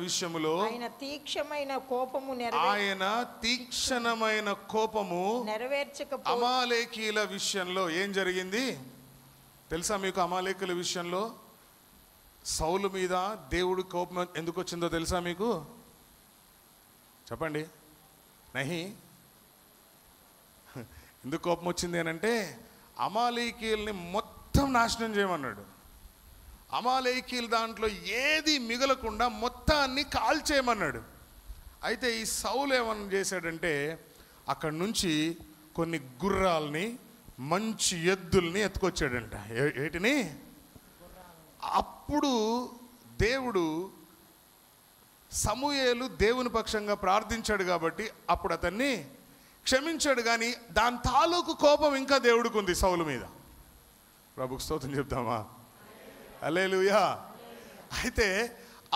విషయములో ఆయన తీక్షణమైన కోపము నెరవేర్చకపో. అమాలేకీయుల విషయంలో ఏం జరిగింది తెలుసా మీకు? అమాలేకీయుల విషయంలో సౌలు మీద దేవుడు కోపం ఎందుకు వచ్చిందో తెలుసా మీకు? చెప్పండి. నహి, ఎందుకు కోపం వచ్చింది అనంటే అమాలేకీయుల్ని మొత్తం నాశనం చేయమన్నాడు. అమాలేకీయుల దాంట్లో ఏది మిగలకుండా మొత్తాన్ని కాల్చేయమన్నాడు. అయితే ఈ సౌలు ఏమన్నా చేశాడంటే అక్కడి నుంచి కొన్ని గుర్రాల్ని, మంచి ఎద్దుల్ని ఎత్తుకొచ్చాడంట. ఏటిని? అప్పుడు దేవుడు, సమూయేలు దేవుని పక్షంగా ప్రార్థించాడు కాబట్టి అప్పుడు అతన్ని క్షమించాడు. కానీ దాని తాలూకు కోపం ఇంకా దేవుడికి ఉంది సౌలు మీద. ప్రభుకు స్తోత్రం చెప్తామా? హల్లెలూయా. అయితే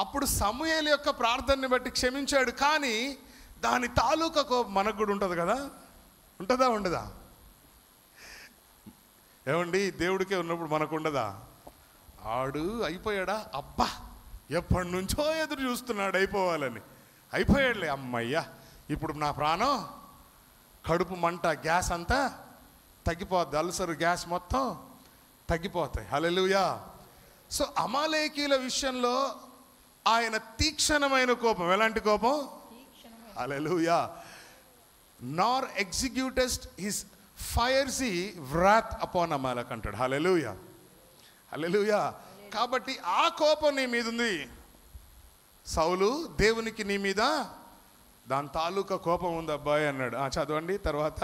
అప్పుడు సమూయేలు యొక్క ప్రార్థనని బట్టి క్షమించాడు. కానీ దాని తాలూకా కోపం మనకు కూడా ఉంటుంది కదా? ఉంటుందా ఉండదా? ఏమండి, దేవుడికే ఉన్నప్పుడు మనకు ఉండదా? ఆడు అయిపోయాడా? అబ్బా, ఎప్పటి నుంచో ఎదురు చూస్తున్నాడు అయిపోవాలని. అయిపోయాడులే, అమ్మయ్యా, ఇప్పుడు నా ప్రాణం, కడుపు మంట, గ్యాస్ అంతా తగ్గిపోద్ది, అల్సర్ గ్యాస్ మొత్తం తగ్గిపోతాయి. హల్లెలూయా. సో అమాలేకీయుల విషయంలో ఆయన తీక్షణమైన కోపం. ఎలాంటి కోపం? హల్లెలూయా. నార్ ఎగ్జిక్యూటెస్ట్ హిస్ ఫైర్సీ వ్రాత్ అపాన్ అమాలక్ అంటాడు. హల్లెలూయా, హల్లెలూయా. కాబట్టి ఆ కోపం నీ మీద ఉంది సౌలు, దేవునికి నీ మీద దాని తాలూకా కోపం ఉంది అబ్బాయి అన్నాడు. చదవండి తర్వాత.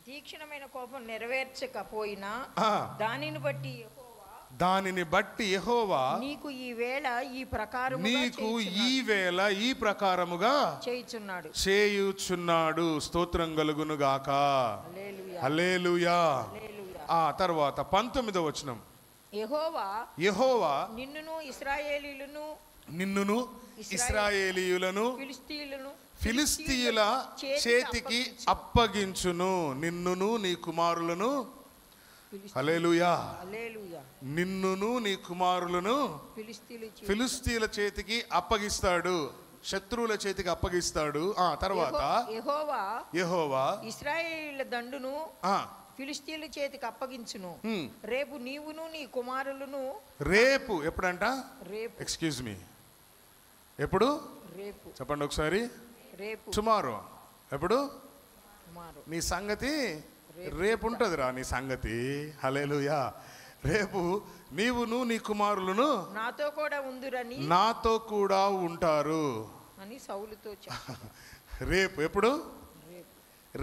తీక్షణమైన కోపం నెరవేర్చకపోయినా దానిని బట్టి యెహోవా నీకు ఈ వేళ ఈ ప్రకారముగా చేయుచున్నాడు. స్తోత్రం కలుగును గాక. హల్లెలూయా. తర్వాత 19వ వచనం. యెహోవా యెహోవా నిన్నును ఇశ్రాయేలీయులను నిన్నును ఇశ్రాయేలీయులను ఫిలిస్తీయుల చేతికి అప్పగించును. నిన్నును నీ కుమారులను, హల్లెలూయా, నిన్నును నీ కుమారులను ఫిలిస్తీయుల చేతికి అప్పగిస్తాడు, శత్రువుల చేతికి అప్పగిస్తాడు. తర్వాత యెహోవా ఇశ్రాయేలీయుల దండును ఫిలిస్తీయుల చేతికి అప్పగించును. రేపు నీవును నీ కుమారులను. రేపు ఎప్పుడంట? రేపు. ఎక్స్క్యూజ్ మీ, ఎప్పుడు? రేపు. చెప్పండి ఒకసారి. రేపు. టుమారో. ఎప్పుడు? నీ సంగతి రేపు ఉంటుందిరా, నీ సంగతి. హల్లెలూయా. రేపు నీవును నీ కుమారులను నాతో కూడా ఉందురని, నాతో కూడా ఉంటారు అని సౌలుతో చెప్పాడు. రేపు ఎప్పుడు?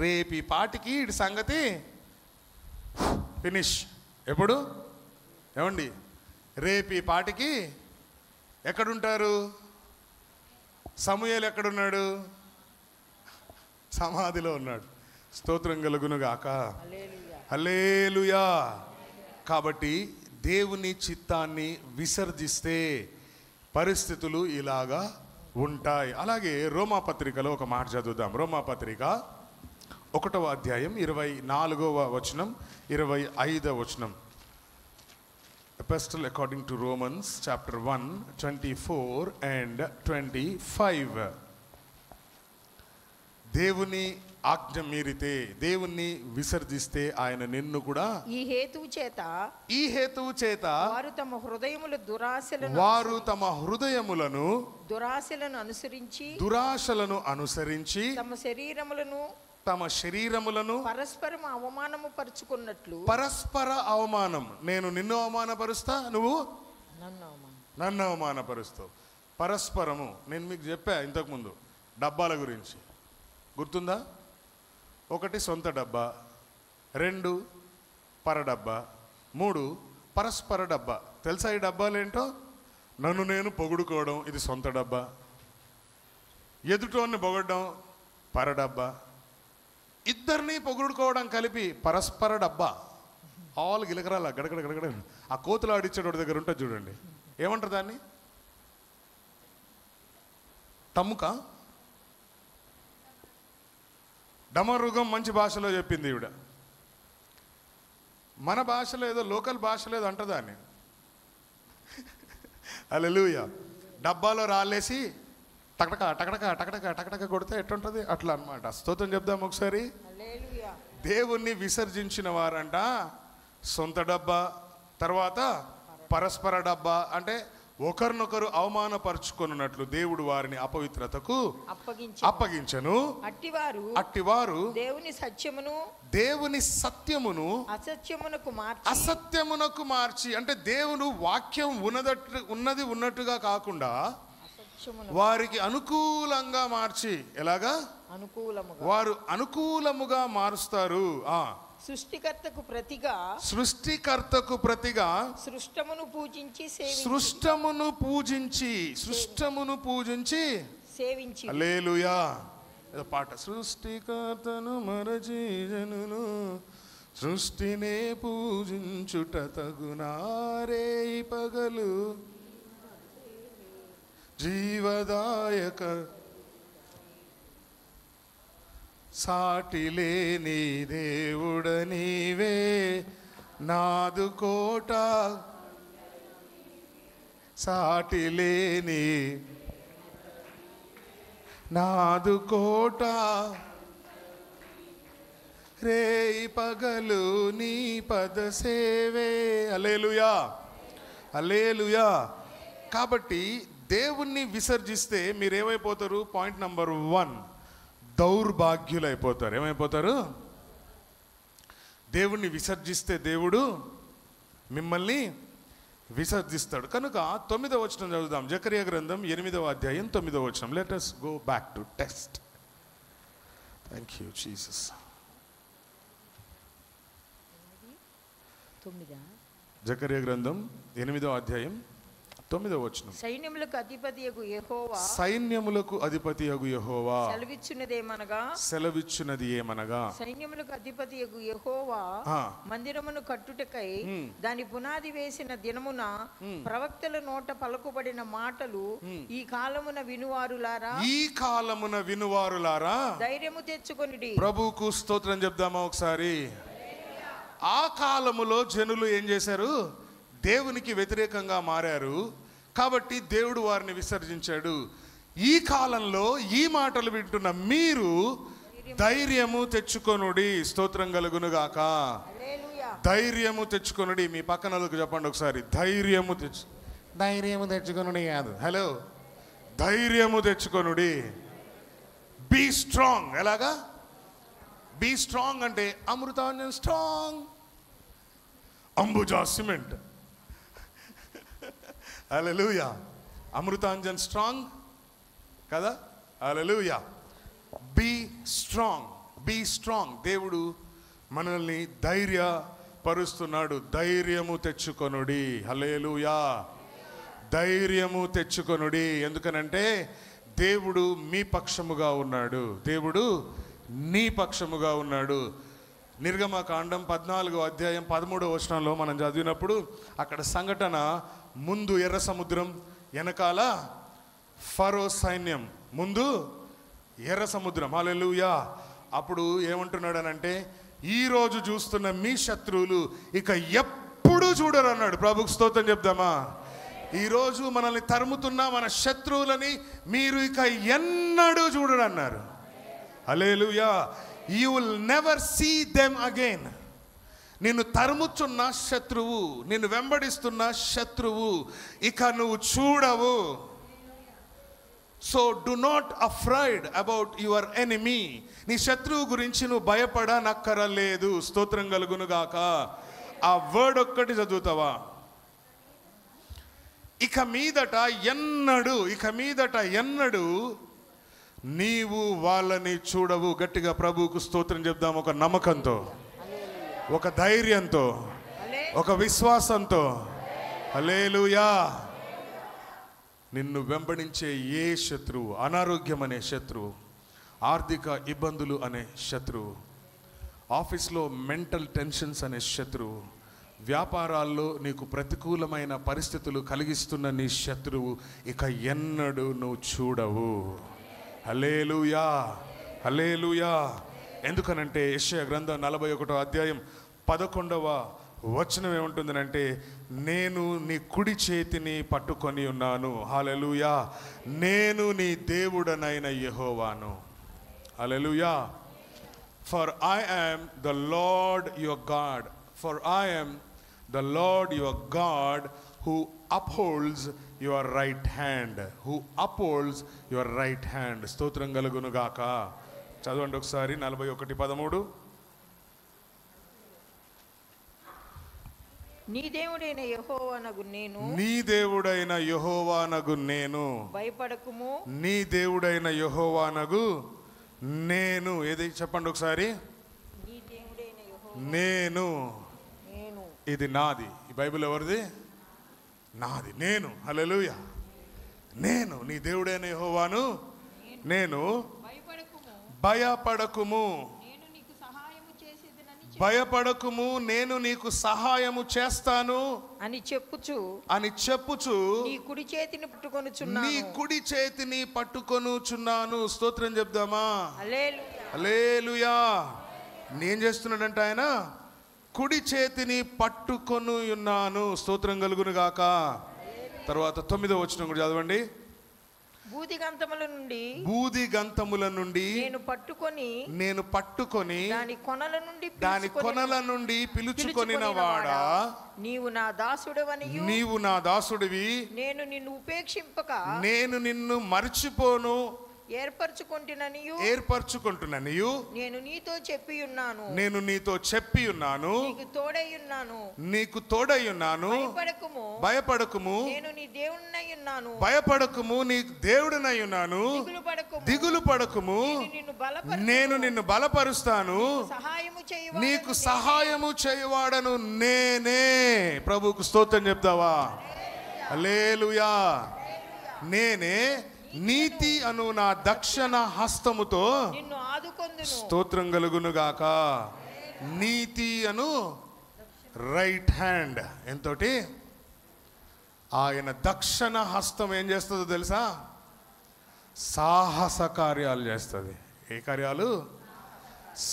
రేపు ఈ పాటికి ఇటు సంగతి ఫినిష్. ఎప్పుడు? ఏమండి, రేపు ఈ పాటికి ఎక్కడుంటారు? సమూయేలు ఎక్కడున్నాడు? సమాధిలో ఉన్నాడు. స్తోత్రం కలుగును గాక. హల్లెలూయా. కాబట్టి దేవుని చిత్తాన్ని విసర్జిస్తే పరిస్థితులు ఇలాగా ఉంటాయి. అలాగే రోమాపత్రికలో ఒక మాట చదువుదాం. రోమాపత్రిక 1వ అధ్యాయం 24వ వచనం 25వ వచనం. Epistle according to Romans chapter 1 24 and 25. దేవుని ఆజ్ఞ మీరితే, దేవుణ్ణి విసర్జిస్తే ఆయన నిన్ను కూడా ఈ హేతువు చేత వారు తమ హృదయములను దురాశలను అనుసరించి తమ శరీరములను పరస్పర అవమానం. నేను నిన్ను అవమానపరుస్తా, నువ్వు నన్ను అవమానపరుస్తావు. పరస్పరము. నేను మీకు చెప్పా ఇంతకుముందు డబ్బాల గురించి, గుర్తుందా? 1 సొంత డబ్బా, 2 పర డబ్బా, 3 పరస్పర డబ్బా. తెలుసా ఈ డబ్బాలేంటో? నన్ను నేను పొగుడుకోవడం, ఇది సొంత డబ్బా. ఎదుటోన్ని పొగడడం, పర డబ్బా. ఇద్దరిని పొగుడుకోవడం కలిపి పరస్పర డబ్బా. ఆల్ గిలకరాల గడగడ గడగడ. ఆ కోతులు ఆడిచ్చేటోడి దగ్గర ఉంటుంది చూడండి, ఏమంటారు దాన్ని? తమ్ముక, డమరుగం మంచి భాషలో చెప్పింది ఈవిడ. మన భాషలో ఏదో లోకల్ భాషలో ఏదో అంటదా అని. హల్లెలూయా. డబ్బాలో రాళ్ళేసి టకటక టకటక టకటక టకటక కొడితే ఎట్టుంటుంది అట్లా అన్నమాట. స్తోత్రం చెప్దాం ఒకసారి. దేవుణ్ణి విసర్జించిన వారంట సొంత డబ్బా, తర్వాత పరస్పర డబ్బా. అంటే ఒకరినొకరు అవమానపరుచుకున్నట్లు దేవుడు వారిని అపవిత్రతకు అప్పగించను. అట్టివారు దేవుని సత్యమును అసత్యమునకు మార్చి, అంటే దేవుడు వాక్యం ఉన్నది ఉన్నట్టుగా కాకుండా వారికి అనుకూలంగా మార్చి, ఎలాగా? వారు అనుకూలముగా మారుస్తారు. సృష్టికర్తకు ప్రతిగా సృష్టమును పూజించి సేవించి. హల్లెలూయా. పాట. సృష్టికర్తను మరచి జనులు సృష్టినే పూజించుట తగునారే పగలు జీవదాయక సాటిలేని దేవుడ నీవే నాదు కోట, సాటిలేని నాదు కోట, రేయి పగలు నీ పద సేవే. హల్లెలూయా, హల్లెలూయా. కాబట్టి దేవుణ్ణి విసర్జిస్తే మీరేమైపోతారు? పాయింట్ నంబర్ 1, దౌర్భాగ్యులు అయిపోతారు. ఏమైపోతారు? దేవుణ్ణి విసర్జిస్తే దేవుడు మిమ్మల్ని విసర్జిస్తాడు. కనుక 9వ వచనం చదువుదాం. జకరియా గ్రంథం 8వ అధ్యాయం 9వ వచనం. Let us go back to text. Thank you Jesus. జకరియా గ్రంథం 8వ అధ్యాయం 9వ వచనం. సైన్యములకు అధిపతియగు యెహోవా సైన్యములకు అధిపతియగు యెహోవా సెలవిచ్చినది ఏమనగా సైన్యములకు అధిపతియగు యెహోవా మందిరమును కట్టుటకై దాని పునాది వేసిన దినమున ప్రవక్తల నోట పలుకుబడిన మాటలు ఈ కాలమున వినువారులారా ధైర్యము తెచ్చుకొనిడి. ప్రభువుకు స్తోత్రం చెప్దామా ఒకసారి. ఆ కాలములో జనులు ఏం చేశారు? దేవునికి వ్యతిరేకంగా మారారు. కాబట్టి దేవుడు వారిని విసర్జించాడు. ఈ కాలంలో ఈ మాటలు వింటున్న మీరు ధైర్యము తెచ్చుకొనుడి. స్తోత్రం కలుగునుగాక. ధైర్యము తెచ్చుకొనుడి. మీ పక్కనలకు చెప్పండి ఒకసారి, ధైర్యము తెచ్చుకొనుడి కాదు, హలో, ధైర్యము తెచ్చుకొనుడి. Be strong. ఎలాగా బీ స్ట్రాంగ్ అంటే Amrutanjan strong, Ambuja cement. Hallelujah. Amrutanjan strong కదా. Hallelujah. Be strong, be strong. దేవుడు మనల్ని ధైర్యపరుస్తున్నాడు. ధైర్యము తెచ్చుకొనుడి. హల్లెలూయా. ధైర్యము తెచ్చుకొనుడి. ఎందుకనంటే దేవుడు మీ పక్షముగా ఉన్నాడు. దేవుడు నీ పక్షముగా ఉన్నాడు. నిర్గమకాండం 14వ అధ్యాయం 13వ వచనంలో మనం చదివినప్పుడు అక్కడ సంఘటన, ముందు ఎర్ర సముద్రం, వెనకాల ఫరో సైన్యం, ముందు ఎర్ర సముద్రం. హల్లెలూయా. అప్పుడు ఏమంటున్నాడు అనంటే, ఈరోజు చూస్తున్న మీ శత్రువులు ఇక ఎప్పుడు చూడరు అన్నాడు. ప్రభుకు స్తోత్రం చెప్దామా. ఈరోజు మనల్ని తరుముతున్న మన శత్రువులని మీరు ఇక ఎన్నడూ చూడరు అన్నారు. Hallelujah. You will never see them again. నిన్ను తరుముచున్న శత్రువు, నిన్ను వెంబడిస్తున్న శత్రువు ఇక నువ్వు చూడవు. So do not afraid about your enemy. నీ శత్రువు గురించి నువ్వు భయపడనక్కరలేదు. స్తోత్రం కలుగునుగాక. ఆ వర్డ్ ఒక్కటి చదువుతావా? ఇక మీదట ఎన్నడు నీవు వాళ్ళని చూడవు. గట్టిగా ప్రభువుకు స్తోత్రం చెప్దాం. ఒక నమ్మకంతో, ఒక ధైర్యంతో, ఒక విశ్వాసంతో. హల్లెలూయా. నిన్ను వెంబడించే ఏ శత్రువు, అనారోగ్యం అనే శత్రువు, ఆర్థిక ఇబ్బందులు అనే శత్రువు, ఆఫీస్లో మెంటల్ టెన్షన్స్ అనే శత్రువు, వ్యాపారాల్లో నీకు ప్రతికూలమైన పరిస్థితులు కలిగిస్తున్న నీ శత్రువు ఇక ఎన్నడూ నువ్వు చూడవు. హల్లెలూయా. హల్లెలూయా. ఎందుకనంటే యెషయా గ్రంథం 41వ అధ్యాయం 11వ వచనం ఏముంటుందనంటే, నేను నీ కుడి చేతిని పట్టుకొని ఉన్నాను. హల్లెలూయా. నేను నీ దేవుడనైన యెహోవాను. Hallelujah. For I am the lord your god. For I am the lord your god who upholds your right hand. Who upholds your right hand. స్తోత్రం కలుగును గాక. చదవండి ఒకసారి 41:13. నీ దేవుడైన యెహోవానగు నేను భయపడకుము. నీ దేవుడైన యెహోవానగు నేను. ఏది చెప్పండి ఒకసారి. నేను. ఇది నాది. ఈ బైబిల్ ఎవరిది? నాది. నేను. హల్లెలూయా. నేను నీ దేవుడైన యెహోవాను. నేను. భయపడకుము. భయపడకుము, నేను నీకు సహాయము చేస్తాను అని చెప్పుచు నీ కుడి చేతిని పట్టుకొనుచున్నాను. స్తోత్రం చెప్దామా. హల్లెలూయా. నేను చేస్తున్నాడంట ఆయన, కుడి చేతిని పట్టుకొని ఉన్నాను. స్తోత్రం కలుగును గాక. తర్వాత 9వ వచనం కూడా చదవండి. బూది గంతముల నుండి నేను పట్టుకొని దాని కొనల నుండి పిలుచుకొనిన వాడా, నీవు నా దాసుడివి, నేను నిన్ను ఉపేక్షింపక నేను నిన్ను మర్చిపోను, ఏర్పరచుకుంటున్నాను. నేను నీతో చెప్పి ఉన్నాను. నీకు తోడై ఉన్నాను. భయపడకుము, నేను నీ దేవుడినై ఉన్నాను. భయపడకుము, నీ దేవుడినై ఉన్నాను. దిగులు పడకుము, నేను నిన్ను బలపరుస్తాను. నీకు సహాయము చేయవాడను నేనే. ప్రభువుకు స్తోత్రం చెప్తావా? హల్లెలూయా. నేనే నీతి అను నా దక్షిణ హస్తముతో నిన్ను ఆదుకొందును. స్తోత్రం కలుగును గాక. నీతి అను రైట్ హ్యాండ్ ఎంతోటి ఆయన దక్షిణ హస్తం ఏం చేస్తుందో తెలుసా? సాహస కార్యాలు చేస్తుంది. ఏ కార్యాలు?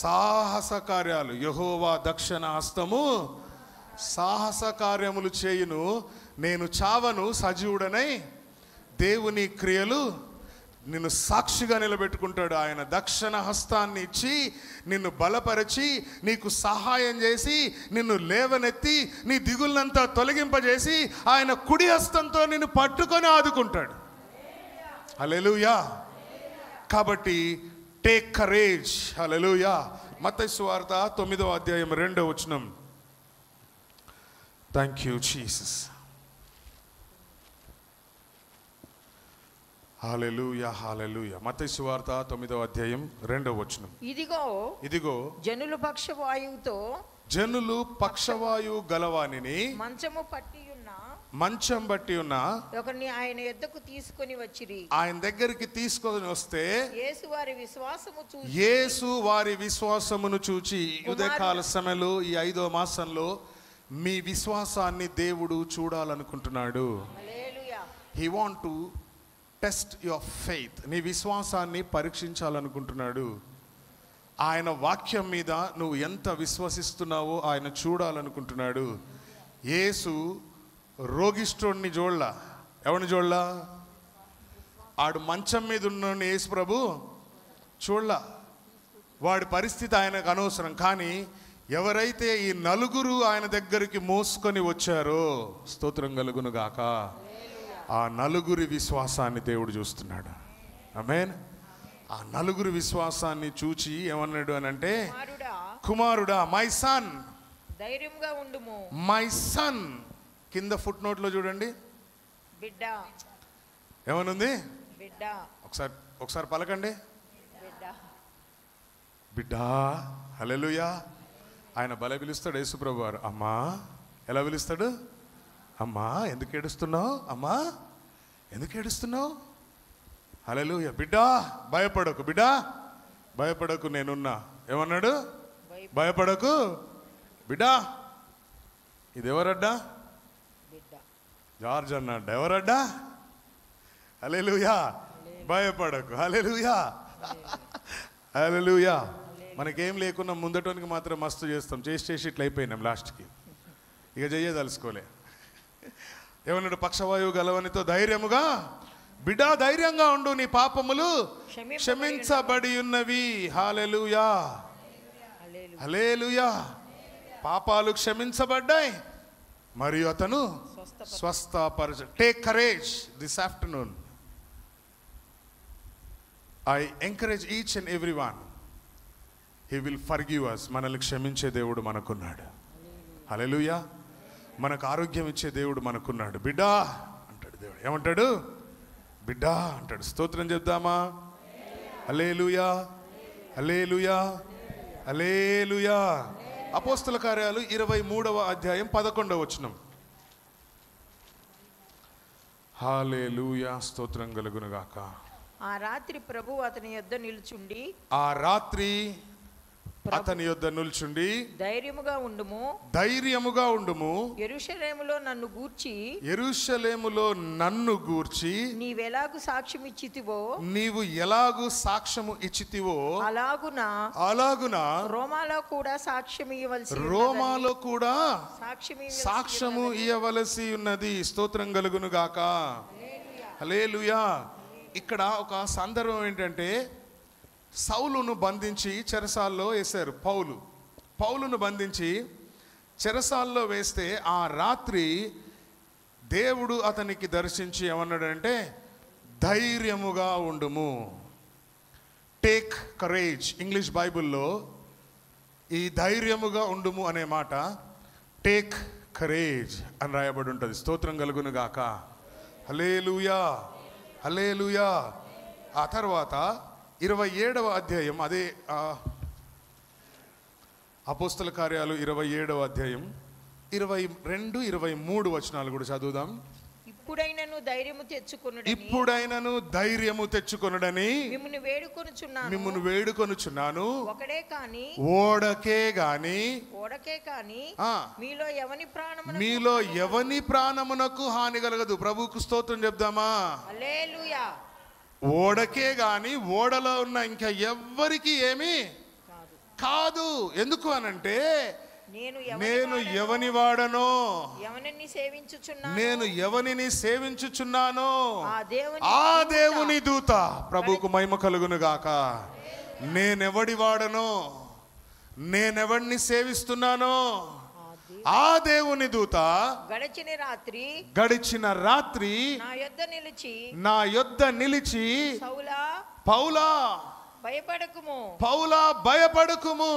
సాహస కార్యాలు. యెహోవా దక్షిణ హస్తము సాహస కార్యములు చేయును. నేను చావను, సజీవుడనై దేవుని క్రియలు నిన్ను సాక్షిగా నిలబెట్టుకుంటాడు. ఆయన దక్షిణ హస్తాన్ని ఇచ్చి నిన్ను బలపరిచి నీకు సహాయం చేసి నిన్ను లేవనెత్తి నీ దిగుళ్ళంతా తొలగింపజేసి ఆయన కుడి హస్తంతో నిన్ను పట్టుకొని ఆదుకుంటాడు. హల్లెలూయా. కాబట్టి టేక్ కరేజ్. హల్లెలూయా. మత్తయి సువార్త 9వ అధ్యాయం 2వ వచనం. Thank you Jesus. Hallelujah, hallelujah. మత్తయి సువార్త 9వ అధ్యాయం 2వ వచనం. ఇదిగో జనులు పక్షవాయువుతో జనులు పక్షవాయువు గలవానిని మంచం బట్టి ఉన్న ఒకరిని ఆయన యొద్దకు తీసుకొని వచ్చిరి. ఆయన దగ్గరికి తీసుకొని వస్తే యేసు వారి విశ్వాసమును చూచి ఉదయకాల సమయంలో ఈ 5వ మాసంలో మీ విశ్వాసాన్ని దేవుడు చూడాలనుకుంటున్నాడు. He want to test your faith. నీ విశ్వాసాన్ని పరీక్షించాలనుకుంటున్నాడు. ఆయన వాక్యం మీద నువ్వు ఎంత విశ్వసిస్తున్నావో ఆయన చూడాలనుకుంటున్నాడు. యేసు రోగిష్ఠుడిని చూడలా. ఎవరిని చూడలా? ఆడు మంచం మీద ఉన్న యేసు ప్రభు చూడలా. వాడి పరిస్థితి ఆయనకు అనవసరం. కానీ ఎవరైతే ఈ నలుగురు ఆయన దగ్గరికి మోసుకొని వచ్చారో స్తోత్రం కలుగును గాక, ఆ నలుగురి విశ్వాసాన్ని దేవుడు చూస్తున్నాడు. ఆమేన్. ఆ నలుగురు విశ్వాసాన్ని చూచి ఏమన్నాడు అని అంటే, కుమారుడా, మై సన్, ధైర్యంగా ఉండుము. My son. కింద ఫుట్ నోట్లో చూడండి, బిడ్డ. ఏమనుంది? బిడ్డ. ఒకసారి పలకండి, బిడ్డ. హల్లెలూయా. ఆయన భలే పిలుస్తాడు యేసుప్రభు వారు. అమ్మా. ఎలా పిలుస్తాడు? అమ్మా ఎందుకు ఏడుస్తున్నావు? అమ్మా ఎందుకు ఏడుస్తున్నావు? హల్లెలూయా. బిడ్డ భయపడకు, బిడ్డ భయపడకు, నేనున్నా. ఏమన్నాడు? భయపడకు బిడ్డ. ఇది ఎవరడ్డా? జార్జ్ అన్నాడు. ఎవరడ్డా? హల్లెలూయా. భయపడకు. హల్లెలూయా, హల్లెలూయా. మనకేం లేకున్నా ముందటోనికి మాత్రం మస్తు చేస్తాం. చేసి ఇట్లా అయిపోయినాం లాస్ట్కి. ఇక చెయ్యదలుచుకోలే. ఏమన్నాడు? పక్షవాయువు గలవనితో ధైర్యముగా, బిడ్డ ధైర్యంగా ఉండు, నీ పాపములు క్షమించబడి ఉన్నవి. హల్లెలూయా, హల్లెలూయా. పాపాలు క్షమించబడ్డాయి మరియు అతను స్వస్థపరచ. Take courage this afternoon. I encourage each and every one. He will forgive us. మనల్ని క్షమించే దేవుడు మనకున్నాడు. హల్లెలూయా. మనకు ఆరోగ్యం ఇచ్చే దేవుడు మనకున్నాడు. బిడ్డా అంటాడు దేవుడు. ఏమంటాడు? బిడ్డా అంటాడు. స్తోత్రం చెప్దామా? హల్లెలూయా, హల్లెలూయా, హల్లెలూయా. అపోస్తల కార్యాలు 23వ అధ్యాయం 11వ వచనం. హల్లెలూయా. స్తోత్రం కలుగును గాక. ఆ రాత్రి ప్రభు అతని యొద్ద నిలుచుండి, ఆ రాత్రి అతని యొద్ద నిల్చుండి, ధైర్యముగా ఉండుము, ధైర్యముగా ఉండుము, యెరూషలేములో నన్ను గూర్చి, యెరూషలేములో నన్ను గూర్చి నీవెలాగు సాక్ష్యం ఇచ్చితివో, నీవు ఎలాగు సాక్ష్యము ఇచ్చితివో అలాగున రోమాలో కూడా సాక్ష్యం ఇవ్వవలసి, రోమాలో కూడా సాక్ష్యము ఇవ్వవలసి ఉన్నది. స్తోత్రం కలుగును గాక. హల్లెలూయా. ఇక్కడ ఒక సందర్భం ఏంటంటే, సౌలును బంధించి చెరసాల్లో వేశారు. పౌలును బంధించి చెరసాల్లో వేస్తే ఆ రాత్రి దేవుడు అతనికి దర్శించి ఏమన్నాడంటే, ధైర్యముగా ఉండుము. Take courage. ఇంగ్లీష్ బైబిల్లో ఈ ధైర్యముగా ఉండుము అనే మాట టేక్ కరేజ్ అని రాయబడి ఉంటుంది. స్తోత్రం కలుగును గాక. హల్లెలూయా, హల్లెలూయా. ఆ తర్వాత 27వ అధ్యాయం, అదే అపోస్తల కార్యాలు 27వ అధ్యాయం 22, 23 వచనాలు కూడా చదువుదాం. ఇప్పుడైనను ధైర్యము తెచ్చుకొనుడని ఇప్పుడైనను ధైర్యము తెచ్చుకొనుడని మిమ్మును వేడుకొనుచున్నాను. ఒకడే కాని ఓడకే గాని మీలో ఎవని ప్రాణమునకు హాని కలగదు. ప్రభువుకు స్తోత్రం చెప్దామా? హల్లెలూయా. ఓడకే గాని ఓడలో ఉన్న ఇంకా ఎవ్వరికి ఏమీ కాదు. ఎందుకు అనంటే నేను ఎవని వాడనో, నేను ఎవనిని సేవించుచున్నానో ఆ దేవుని దూత. ప్రభువుకు మహిమ కలుగును గాక. నేనెవడి వాడనో, నేనెవడిని సేవిస్తున్నానో ఆ దేవుని దూత గడిచిన రాత్రి నా యొద్ద నిలిచి పౌలా భయపడకుము,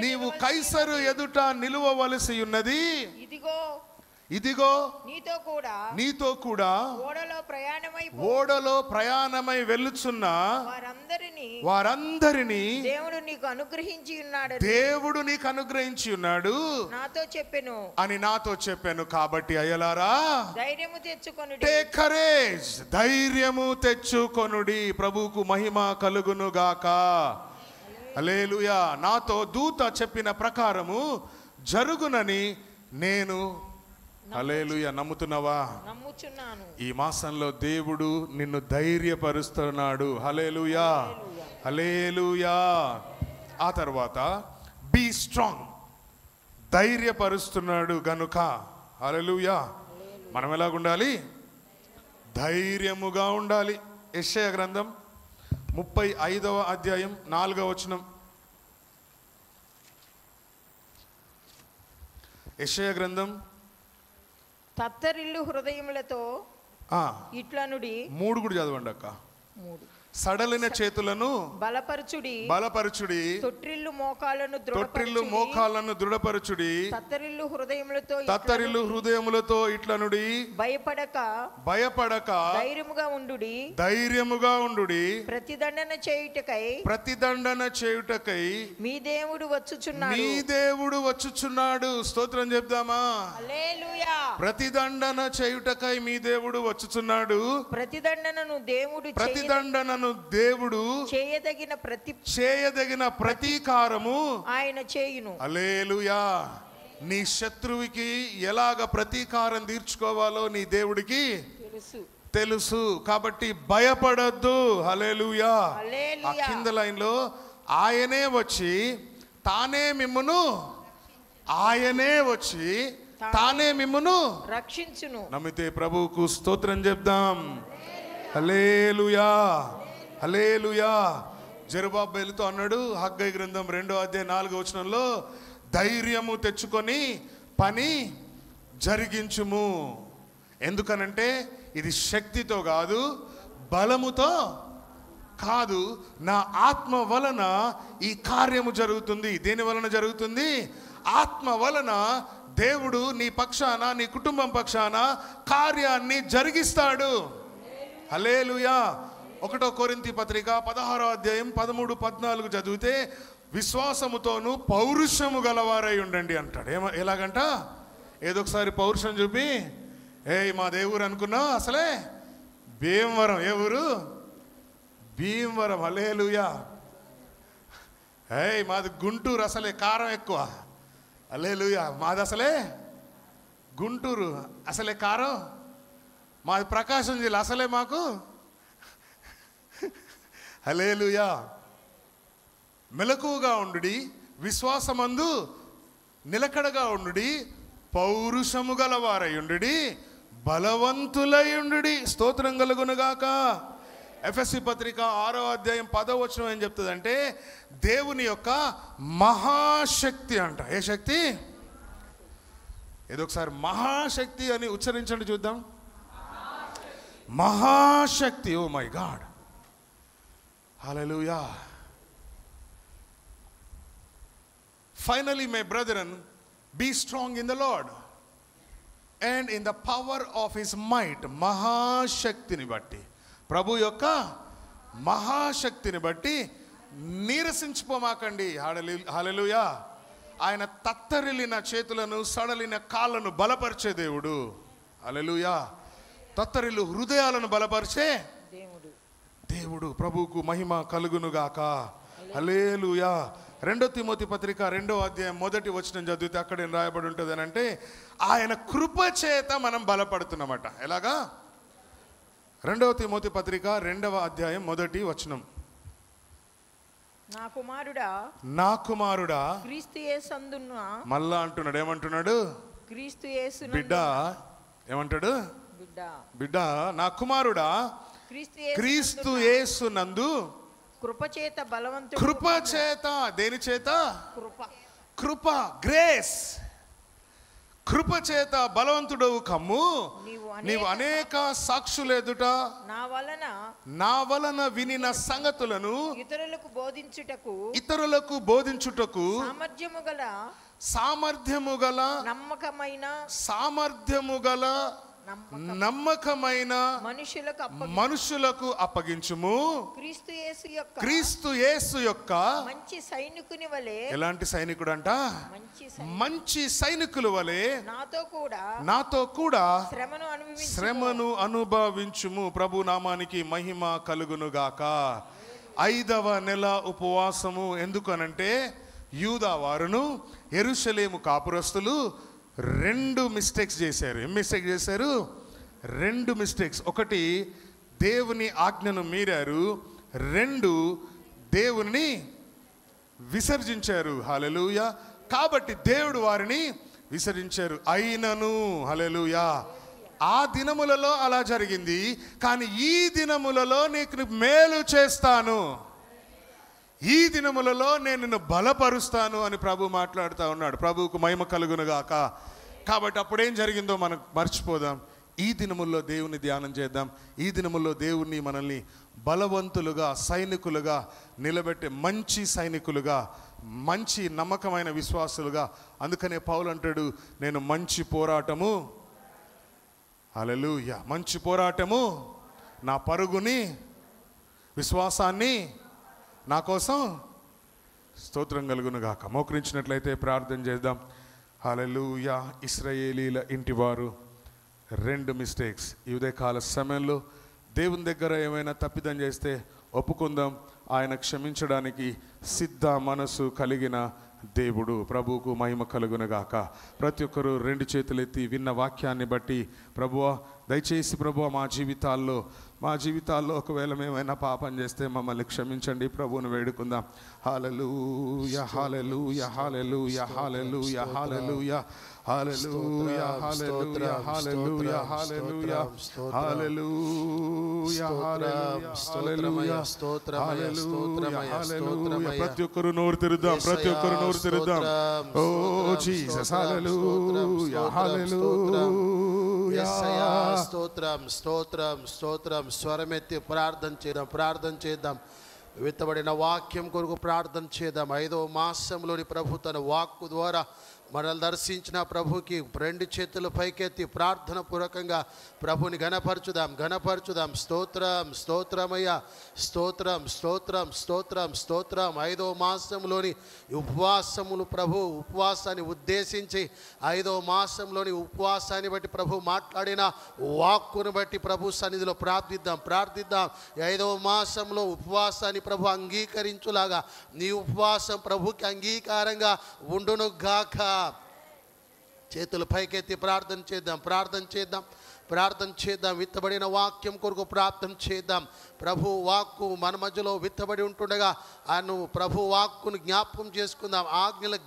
నీవు కైసరు ఎదుట నిలువవలసి ఉన్నది. ఇదిగో నీతో కూడా ఓడలో ప్రయాణమై వెళ్ళుచున్న వారందరినీ దేవుడు నీకు అనుగ్రహించి ఉన్నాడు అని నాతో చెప్పాను. కాబట్టి అయ్యలారా, టేక్ కరేజ్, ధైర్యము తెచ్చుకొనుడి. ప్రభువుకు మహిమ కలుగును గాక. హల్లెలూయా. నాతో దూత చెప్పిన ప్రకారము జరుగునని నేను హల్లెలూయా నమ్ముతున్నావా? ఈ మాసంలో దేవుడు నిన్ను ధైర్యపరుస్తున్నాడు. హల్లెలూయా, హల్లెలూయా. ఆ తర్వాత బీ స్ట్రాంగ్, ధైర్యపరుస్తున్నాడు గనుక. హల్లెలూయా. మనం ఎలాగుండాలి? ధైర్యముగా ఉండాలి. యెషయా గ్రంథం 35వ అధ్యాయం 4వ వచనం. యెషయా గ్రంథం తత్తరిల్లు హృదయములతో ఇట్లనుడి. 3 కూడా చదవండి అక్క. సడలిన చేతులను బలపరచుడి, తొట్రిల్లు మోకాలను దృఢపరచుడి, తత్తరిల్లు హృదయములతో ఇట్లనుడి. భయపడక ధైర్యముగా ఉండుడి. ప్రతిదండన చేయుటకై మీ దేవుడు వచ్చుచున్నాడు. స్తోత్రం చెప్దామా? హల్లెలూయా. ప్రతిదండన చేయుటకై మీ దేవుడు వచ్చుచున్నాడు. ప్రతిదండనను దేవుడు చేయదగిన ప్రతీకారము ఆయన చేయును. హల్లెలూయా. నీ శత్రువుకి ఎలాగ ప్రతీకారం తీర్చుకోవాలో నీ దేవుడికి తెలుసు. కాబట్టి భయపడొద్దు. హల్లెలూయా. ఆ కింద లైన్ లో ఆయనే వచ్చి తానే మిమ్మును రక్షించును. నమ్మితే ప్రభువుకు స్తోత్రం చెప్దాం. హల్లెలూయా, హల్లెలూయా. జెరుబ్బాబెలుతో అన్నాడు హగ్గయి గ్రంథం 2వ అధ్యాయం 4వ వచనంలో, ధైర్యము తెచ్చుకొని పని జరిగించుము. ఎందుకనంటే ఇది శక్తితో కాదు, బలముతో కాదు, నా ఆత్మ వలన ఈ కార్యము జరుగుతుంది. దేని వలన జరుగుతుంది? ఆత్మ వలన దేవుడు నీ పక్షాన, నీ కుటుంబం పక్షాన కార్యాన్ని జరిగిస్తాడు. హల్లెలూయా. 1 కొరింథీ పత్రిక 16వ అధ్యాయం 13-14 చదివితే, విశ్వాసముతోను పౌరుషము గలవారై ఉండండి అంటాడు. ఎలాగంట? ఏదో ఒకసారి పౌరుషం చూపి, మా దేవుడు అనుకున్నా, అసలే భీమవరం. ఏ ఊరు? భీమవరం. హల్లెలూయా. మాది గుంటూరు, అసలే కారం ఎక్కువ. హల్లెలూయా. మాది అసలే గుంటూరు, అసలే కారం. మాది ప్రకాశం జిల్లా, అసలే మాకు. హల్లెలూయా. మెలకువగా ఉండుడి, విశ్వాసమందు నిలకడగా ఉండుడి, పౌరుషము గలవారై ఉండుడి, బలవంతులై ఉండుడి. స్తోత్రం కలుగునుగాక. ఎఫెసీ పత్రిక 6వ అధ్యాయం 10వ వచనం ఏం చెప్తుందంటే, దేవుని యొక్క మహాశక్తి అంట. ఏ శక్తి? ఏదో ఒకసారి మహాశక్తి అని ఉచ్చరించండి చూద్దాం. మహాశక్తి. Oh my god. Hallelujah. Finally, my brethren, be strong in the Lord and in the power of his might. మహాశక్తిని బట్టి, ప్రభు యొక్క మహాశక్తిని బట్టి నీరసించిపోమాకండి. హల్లెలూయా. ఆయన తత్తరిల్లిన చేతులను, సడలిన కాళ్ళను బలపరిచే దేవుడు. హల్లెలూయా. తత్తరిల్లు హృదయాలను బలపరిచే దేవుడు. దేవుడు. ప్రభువుకు మహిమ కలుగునుగాక. హల్లెలూయా. 2 తిమోతి పత్రిక 2వ అధ్యాయం 1వ వచనం చదివితే అక్కడ ఏం రాయబడి ఉంటుంది అని అంటే, ఆయన కృప చేత మనం బలపడుతున్నామట. ఎలాగా? 2 తిమోతి పత్రిక 2వ అధ్యాయం 1వ వచనం. నా కుమారుడా, నా కుమారుడా, క్రీస్తు యేసందున్న, మళ్ళా అంటున్నాడు. ఏమంటున్నాడు? క్రీస్తు యేసు బిడ్డ. ఏమంటాడు? బిడ్డ. బిడ్డ, నా కుమారుడా, క్రీస్తు యేసు నందు కృపచేత బలవంతుడు. కృప చేత. దేని చేత? కృప. కృప, గ్రేస్. కృప చేత బలవంతుడవు కమ్ము. నీవు అనేక సాక్షుల ఎదుట నా వలన వినిన సంగతులను ఇతరులకు బోధించుటకు సామర్థ్యము గల నమ్మకమైన మనుషులకు అప్పగించుము. క్రీస్తు యేసు యొక్క మంచి సైనికుని వలె. ఎలాంటి సైనికుడు అంట? మంచి సైనికుల వలె నాతో కూడా శ్రమను అనుభవించుము. ప్రభు నామానికి మహిమ కలుగునుగాక. 5వ నెల ఉపవాసము. ఎందుకనంటే యూదా వారును యెరూషలేము కాపురస్తులు 2 మిస్టేక్స్ చేశారు. ఏం మిస్టేక్ చేశారు? 2 మిస్టేక్స్. 1, దేవుని ఆజ్ఞను మీరారు. 2, దేవుని విసర్జించారు. హల్లెలూయా. కాబట్టి దేవుడు వారిని విసర్జించారు. అయినను హల్లెలూయా, ఆ దినములలో అలా జరిగింది. కానీ ఈ దినములలో నీకు మేలు చేస్తాను, ఈ దినములలో నేను నిన్ను బలపరుస్తాను అని ప్రభు మాట్లాడుతూ ఉన్నాడు. ప్రభువుకు మహిమ కలుగునుగాక. కాబట్టి అప్పుడేం జరిగిందో మనం మర్చిపోదాం. ఈ దినముల్లో దేవుని ధ్యానం చేద్దాం. ఈ దినముల్లో దేవుణ్ణి మనల్ని బలవంతులుగా, సైనికులుగా నిలబెట్టే మంచి సైనికులుగా, మంచి నమ్మకమైన విశ్వాసులుగా. అందుకనే పౌలు అంటాడు, నేను మంచి పోరాటము, హల్లెలూయా, మంచి పోరాటము, నా పరుగుని, విశ్వాసాన్ని నా కోసం స్తోత్రం కలుగునుగాక. మోకరించినట్లయితే ప్రార్థన చేద్దాం. హల్లెలూయా. ఇశ్రాయేలీల ఇంటివారు 2 మిస్టేక్స్. ఈ ఉదయకాల సమయంలో దేవుని దగ్గర ఏమైనా తప్పిదం చేస్తే ఒప్పుకుందాం. ఆయన క్షమించడానికి సిద్ధ మనసు కలిగిన దేవుడు. ప్రభువుకు మహిమ కలుగునుగాక. ప్రతి ఒక్కరూ 2 చేతులు ఎత్తి విన్న వాక్యాన్ని బట్టి, ప్రభువా దయచేసి ప్రభువా మా జీవితాల్లో ఒకవేళ మేమైనా పాపం చేస్తే మమ్మల్ని క్షమించండి ప్రభువును వేడుకుందాం. హల్లెలూయా, హల్లెలూయా, హల్లెలూయా, హల్లెలూయా, హల్లెలూయా, హల్లెలూయా, హల్లెలూయా, హల్లెలూయా, హల్లెలూయా, హల్లెలూయా, హల్లెలూయా, హల్లెలూయా. ప్రతి ఒక్కరు నోరు తెరుద్దాం, ప్రతి ఒక్కరు నోరు తెరుద్దాం. ఓ జీసస్, హల్లెలూయా, హల్లెలూయా. స్తోత్రం, స్తోత్రం, స్తోత్రం. స్వరమెత్తి ప్రార్థన చేద్దాం. విత్తబడిన వాక్యం కొరకు ప్రార్థన చేద్దాం. 5వ మాసంలోని ప్రభు తన వాక్కు ద్వారా మనల్ని దర్శించిన ప్రభుకి 2 చేతులు పైకెత్తి ప్రార్థన పూర్వకంగా ప్రభుని ఘనపరచుదాం. స్తోత్రం, స్తోత్రమయ్యా, స్తోత్రం, స్తోత్రం, స్తోత్రం, స్తోత్రం. 5వ మాసంలోని ఉపవాసములు ప్రభు ఉపవాసాన్ని ఉద్దేశించి 5వ మాసంలోని ఉపవాసాన్ని బట్టి ప్రభు మాట్లాడిన వాక్కును బట్టి ప్రభు సన్నిధిలో ప్రార్థిద్దాం. 5వ మాసంలో ఉపవాసాన్ని ప్రభు అంగీకరించులాగా నీ ఉపవాసం ప్రభుకి అంగీకారంగా ఉండును గాక. చేతులు పైకెత్తి ప్రార్థన చేద్దాం. విత్తబడిన వాక్యం కొరకు ప్రార్థన చేద్దాం. ప్రభు వాక్కు మన మధ్యలో విత్తబడి ఉంటుండగా ఆయన ప్రభు వాక్కును జ్ఞాపకం చేసుకుందాం. ఆజ్ఞలను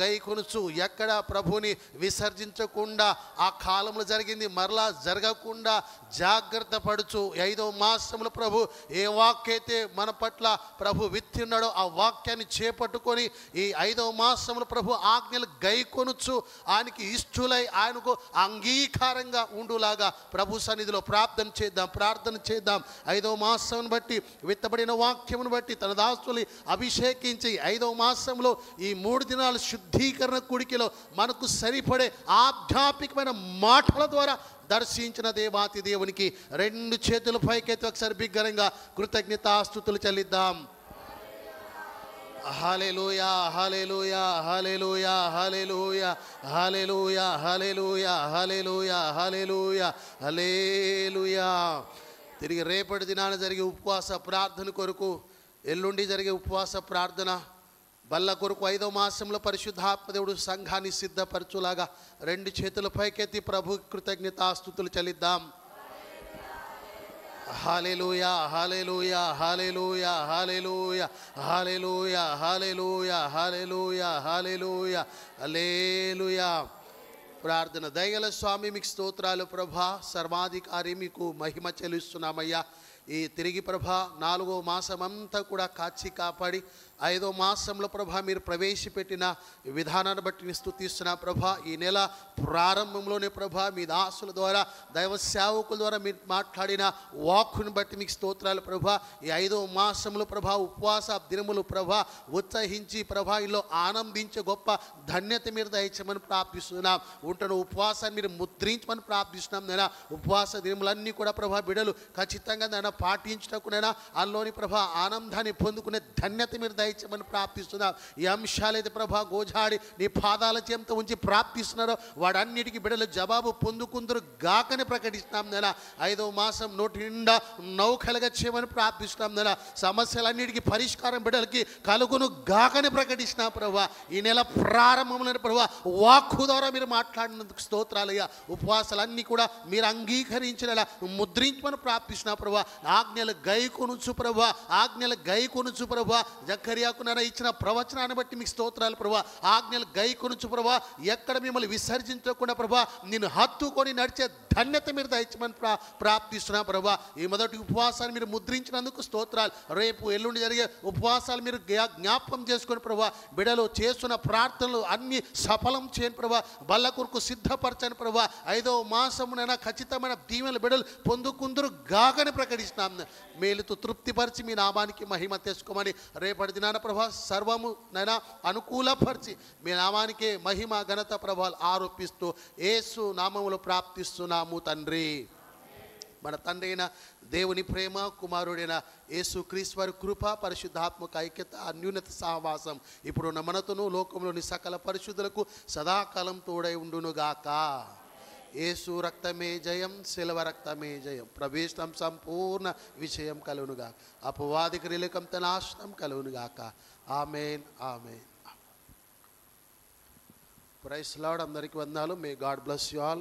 గైకొనుచు ఎక్కడ ప్రభుని విసర్జించకుండా ఆ కాలంలో జరిగింది మరలా జరగకుండా జాగ్రత్త పడుచు 5వ మాసంలో ప్రభు ఏ వాక్యైతే మన పట్ల ప్రభు విత్తున్నాడో ఆ వాక్యాన్ని చేపట్టుకొని ఈ 5వ మాసంలో ప్రభు ఆజ్ఞలు గైకొనుచు ఆయనకి ఇష్టలై ఆయనకు అంగీకారంగా ఉండులాగా ప్రభు సన్నిధిలో ప్రార్థన చేద్దాం. 5వ మాసం బట్టి విత్తబడిన వాక్యమును బట్టి తన దాసుని అభిషేకించి 5వ మాసంలో ఈ 3 దినాల శుద్ధీకరణ కూడికలో మనకు సరిపడే ఆధ్యాత్మికమైన మాటల ద్వారా దర్శించిన దేవాతి దేవునికి 2 చేతుల పైకెత్తి ఒకసారి బిగ్గరంగా కృతజ్ఞతాస్తుతులు చెల్లిద్దాం. హల్లెలూయా హల్లెలూయా హల్లెలూయా హల్లెలూయా హల్లెలూయా హల్లెలూయా హల్లెలూయా హల్లెలూయా హల్లెలూయా. తిరిగి రేపటి దినాన జరిగే ఉపవాస ప్రార్థన కొరకు, ఎల్లుండి జరిగే ఉపవాస ప్రార్థన బల్ల కొరకు 5వ మాసంలో పరిశుద్ధాత్మ దేవుడు సంఘాన్ని సిద్ధపరచులాగా 2 చేతుల పైకెత్తి ప్రభు కృతజ్ఞతాస్తుతులు చెల్లిద్దాం. హల్లెలూయా హల్లెలూయా హల్లెలూయా హల్లెలూయా హల్లెలూయా హల్లెలూయా హల్లెలూయా హల్లెలూయా హల్లెలూయా. ప్రార్థన. దయగల స్వామి మీకు స్తోత్రాలు ప్రభా, సర్వాధికారి మీకు మహిమ చెల్లిస్తున్నామయ్యా. ఈ తిరిగి ప్రభా 4వ మాసమంతా కూడా కాచి కాపాడి 5వ మాసంలో ప్రభా మీరు ప్రవేశపెట్టిన విధానాన్ని బట్టి నేను స్తుతిస్తున్నా ప్రభా. ఈ నెల ప్రారంభంలోనే ప్రభా మీ దాసుల ద్వారా, దైవ సేవకుల ద్వారా మీరు మాట్లాడిన వాక్కుని బట్టి మీకు స్తోత్రాలు ప్రభా. ఈ 5వ మాసంలో ప్రభా ఉపవాస దినములు ప్రభా ఉత్సహించి ప్రభా ఇందులో ఆనందించే గొప్ప ధన్యత మీరు దయచేయమని ప్రార్థిస్తున్నాం. ఉంటున్న ఉపవాసాన్ని మీరు ముద్రించమని ప్రార్థిస్తున్నాం నైనా. ఉపవాస దినములన్నీ కూడా ప్రభా బిడలు ఖచ్చితంగా నైనా పాటించటకునైనా అందులోని ప్రభా ఆనందాన్ని పొందుకునే ధన్యత మీరు దయచేయమని ప్రార్థిస్తున్నాం. ఈ అంశాలైతే ప్రభా గోజాడి నీ పాదాల చెంత ఉంచి ప్రార్థిస్తున్నారో వాడన్నిటికీ బిడలు జవాబు పొందుకుందరు గాకని ప్రకటిస్తున్నాం నైనా. 5వ మాసం నోటి నిండా నౌకలుగా చేయమని ప్రార్థిస్తున్నాం నైనా. సమస్యలన్నిటికీ పరిష్కారం బిడలకి కలుగును గాకని ప్రకటిస్తున్నాం ప్రభా. ఈ నెల ప్రారంభంలో ప్రభా వాక్కు ద్వారా మీరు మాట్లాడినందుకు స్తోత్రాలయ్యా. ఉపవాసాలన్నీ కూడా మీరు అంగీకరించినలా ముద్రించమని ప్రార్థిస్తున్నా ప్రభా. ఆజ్ఞలు గైకొనుచు ప్రభా, ఆజ్ఞలు గైకొనుచు ప్రభా. జకర్యాకు నన్ను ఇచ్చిన ప్రవచనాన్ని బట్టి మీకు స్తోత్రాలు ప్రభా. ఆజ్ఞలు గైకొనుచు ప్రభా. ఎక్కడ మిమ్మల్ని విసర్జించకుండా ప్రభా నిన్ను హత్తుకొని నడిచే ధన్యత మీరు దయచేయమని ప్రార్థిస్తున్నా ప్రభా. ఈ మొదటి ఉపవాసాన్ని మీరు ముద్రించినందుకు స్తోత్రాలు. రేపు ఎల్లుండి జరిగే ఉపవాసాలు మీరు జ్ఞాపకం చేసుకొని ప్రభా బిడలు చేస్తున్న ప్రార్థనలు అన్ని సఫలం చేయని ప్రభా. బల్ల కొరకు సిద్ధపరచని ప్రభా. 5వ మాసమునైనా ఖచ్చితమైన దీవెనలు బిడలు పొందుకుందరు గాకని ప్రకటిస్తున్నాం. మేలుతో తృప్తిపరిచి మీ నామానికి మహిమ తెచ్చుకోమని రేపటి దినాన ప్రభా సర్వము నైనా అనుకూలపరిచి మీ నామానికే మహిమ ఘనత ప్రభావాలు ఆరోపిస్తూ యేసు నామములో ప్రార్థిస్తున్నాము తండ్రి. మన తండ్రి అయిన దేవుని ప్రేమ, కుమారుడైన యేసు క్రీస్తు వారి కృప, పరిశుద్ధాత్మక ఐక్యత, అన్యూనత సహవాసం ఇప్పుడున్న మనతోనూ లోకంలోని సకల పరిశుద్ధులకు సదాకాలం తోడై ఉండునుగాక. యేసు రక్తమే జయం, శిలవ రక్తమే జయం. ప్రవేశం సంపూర్ణ విజయం కలుగునుగా. అపవాది క్రియలకంత నాశనం కలుగునుగాక. Amen amen. Praise lord. అందరికీ వందనాలు. May god bless you all.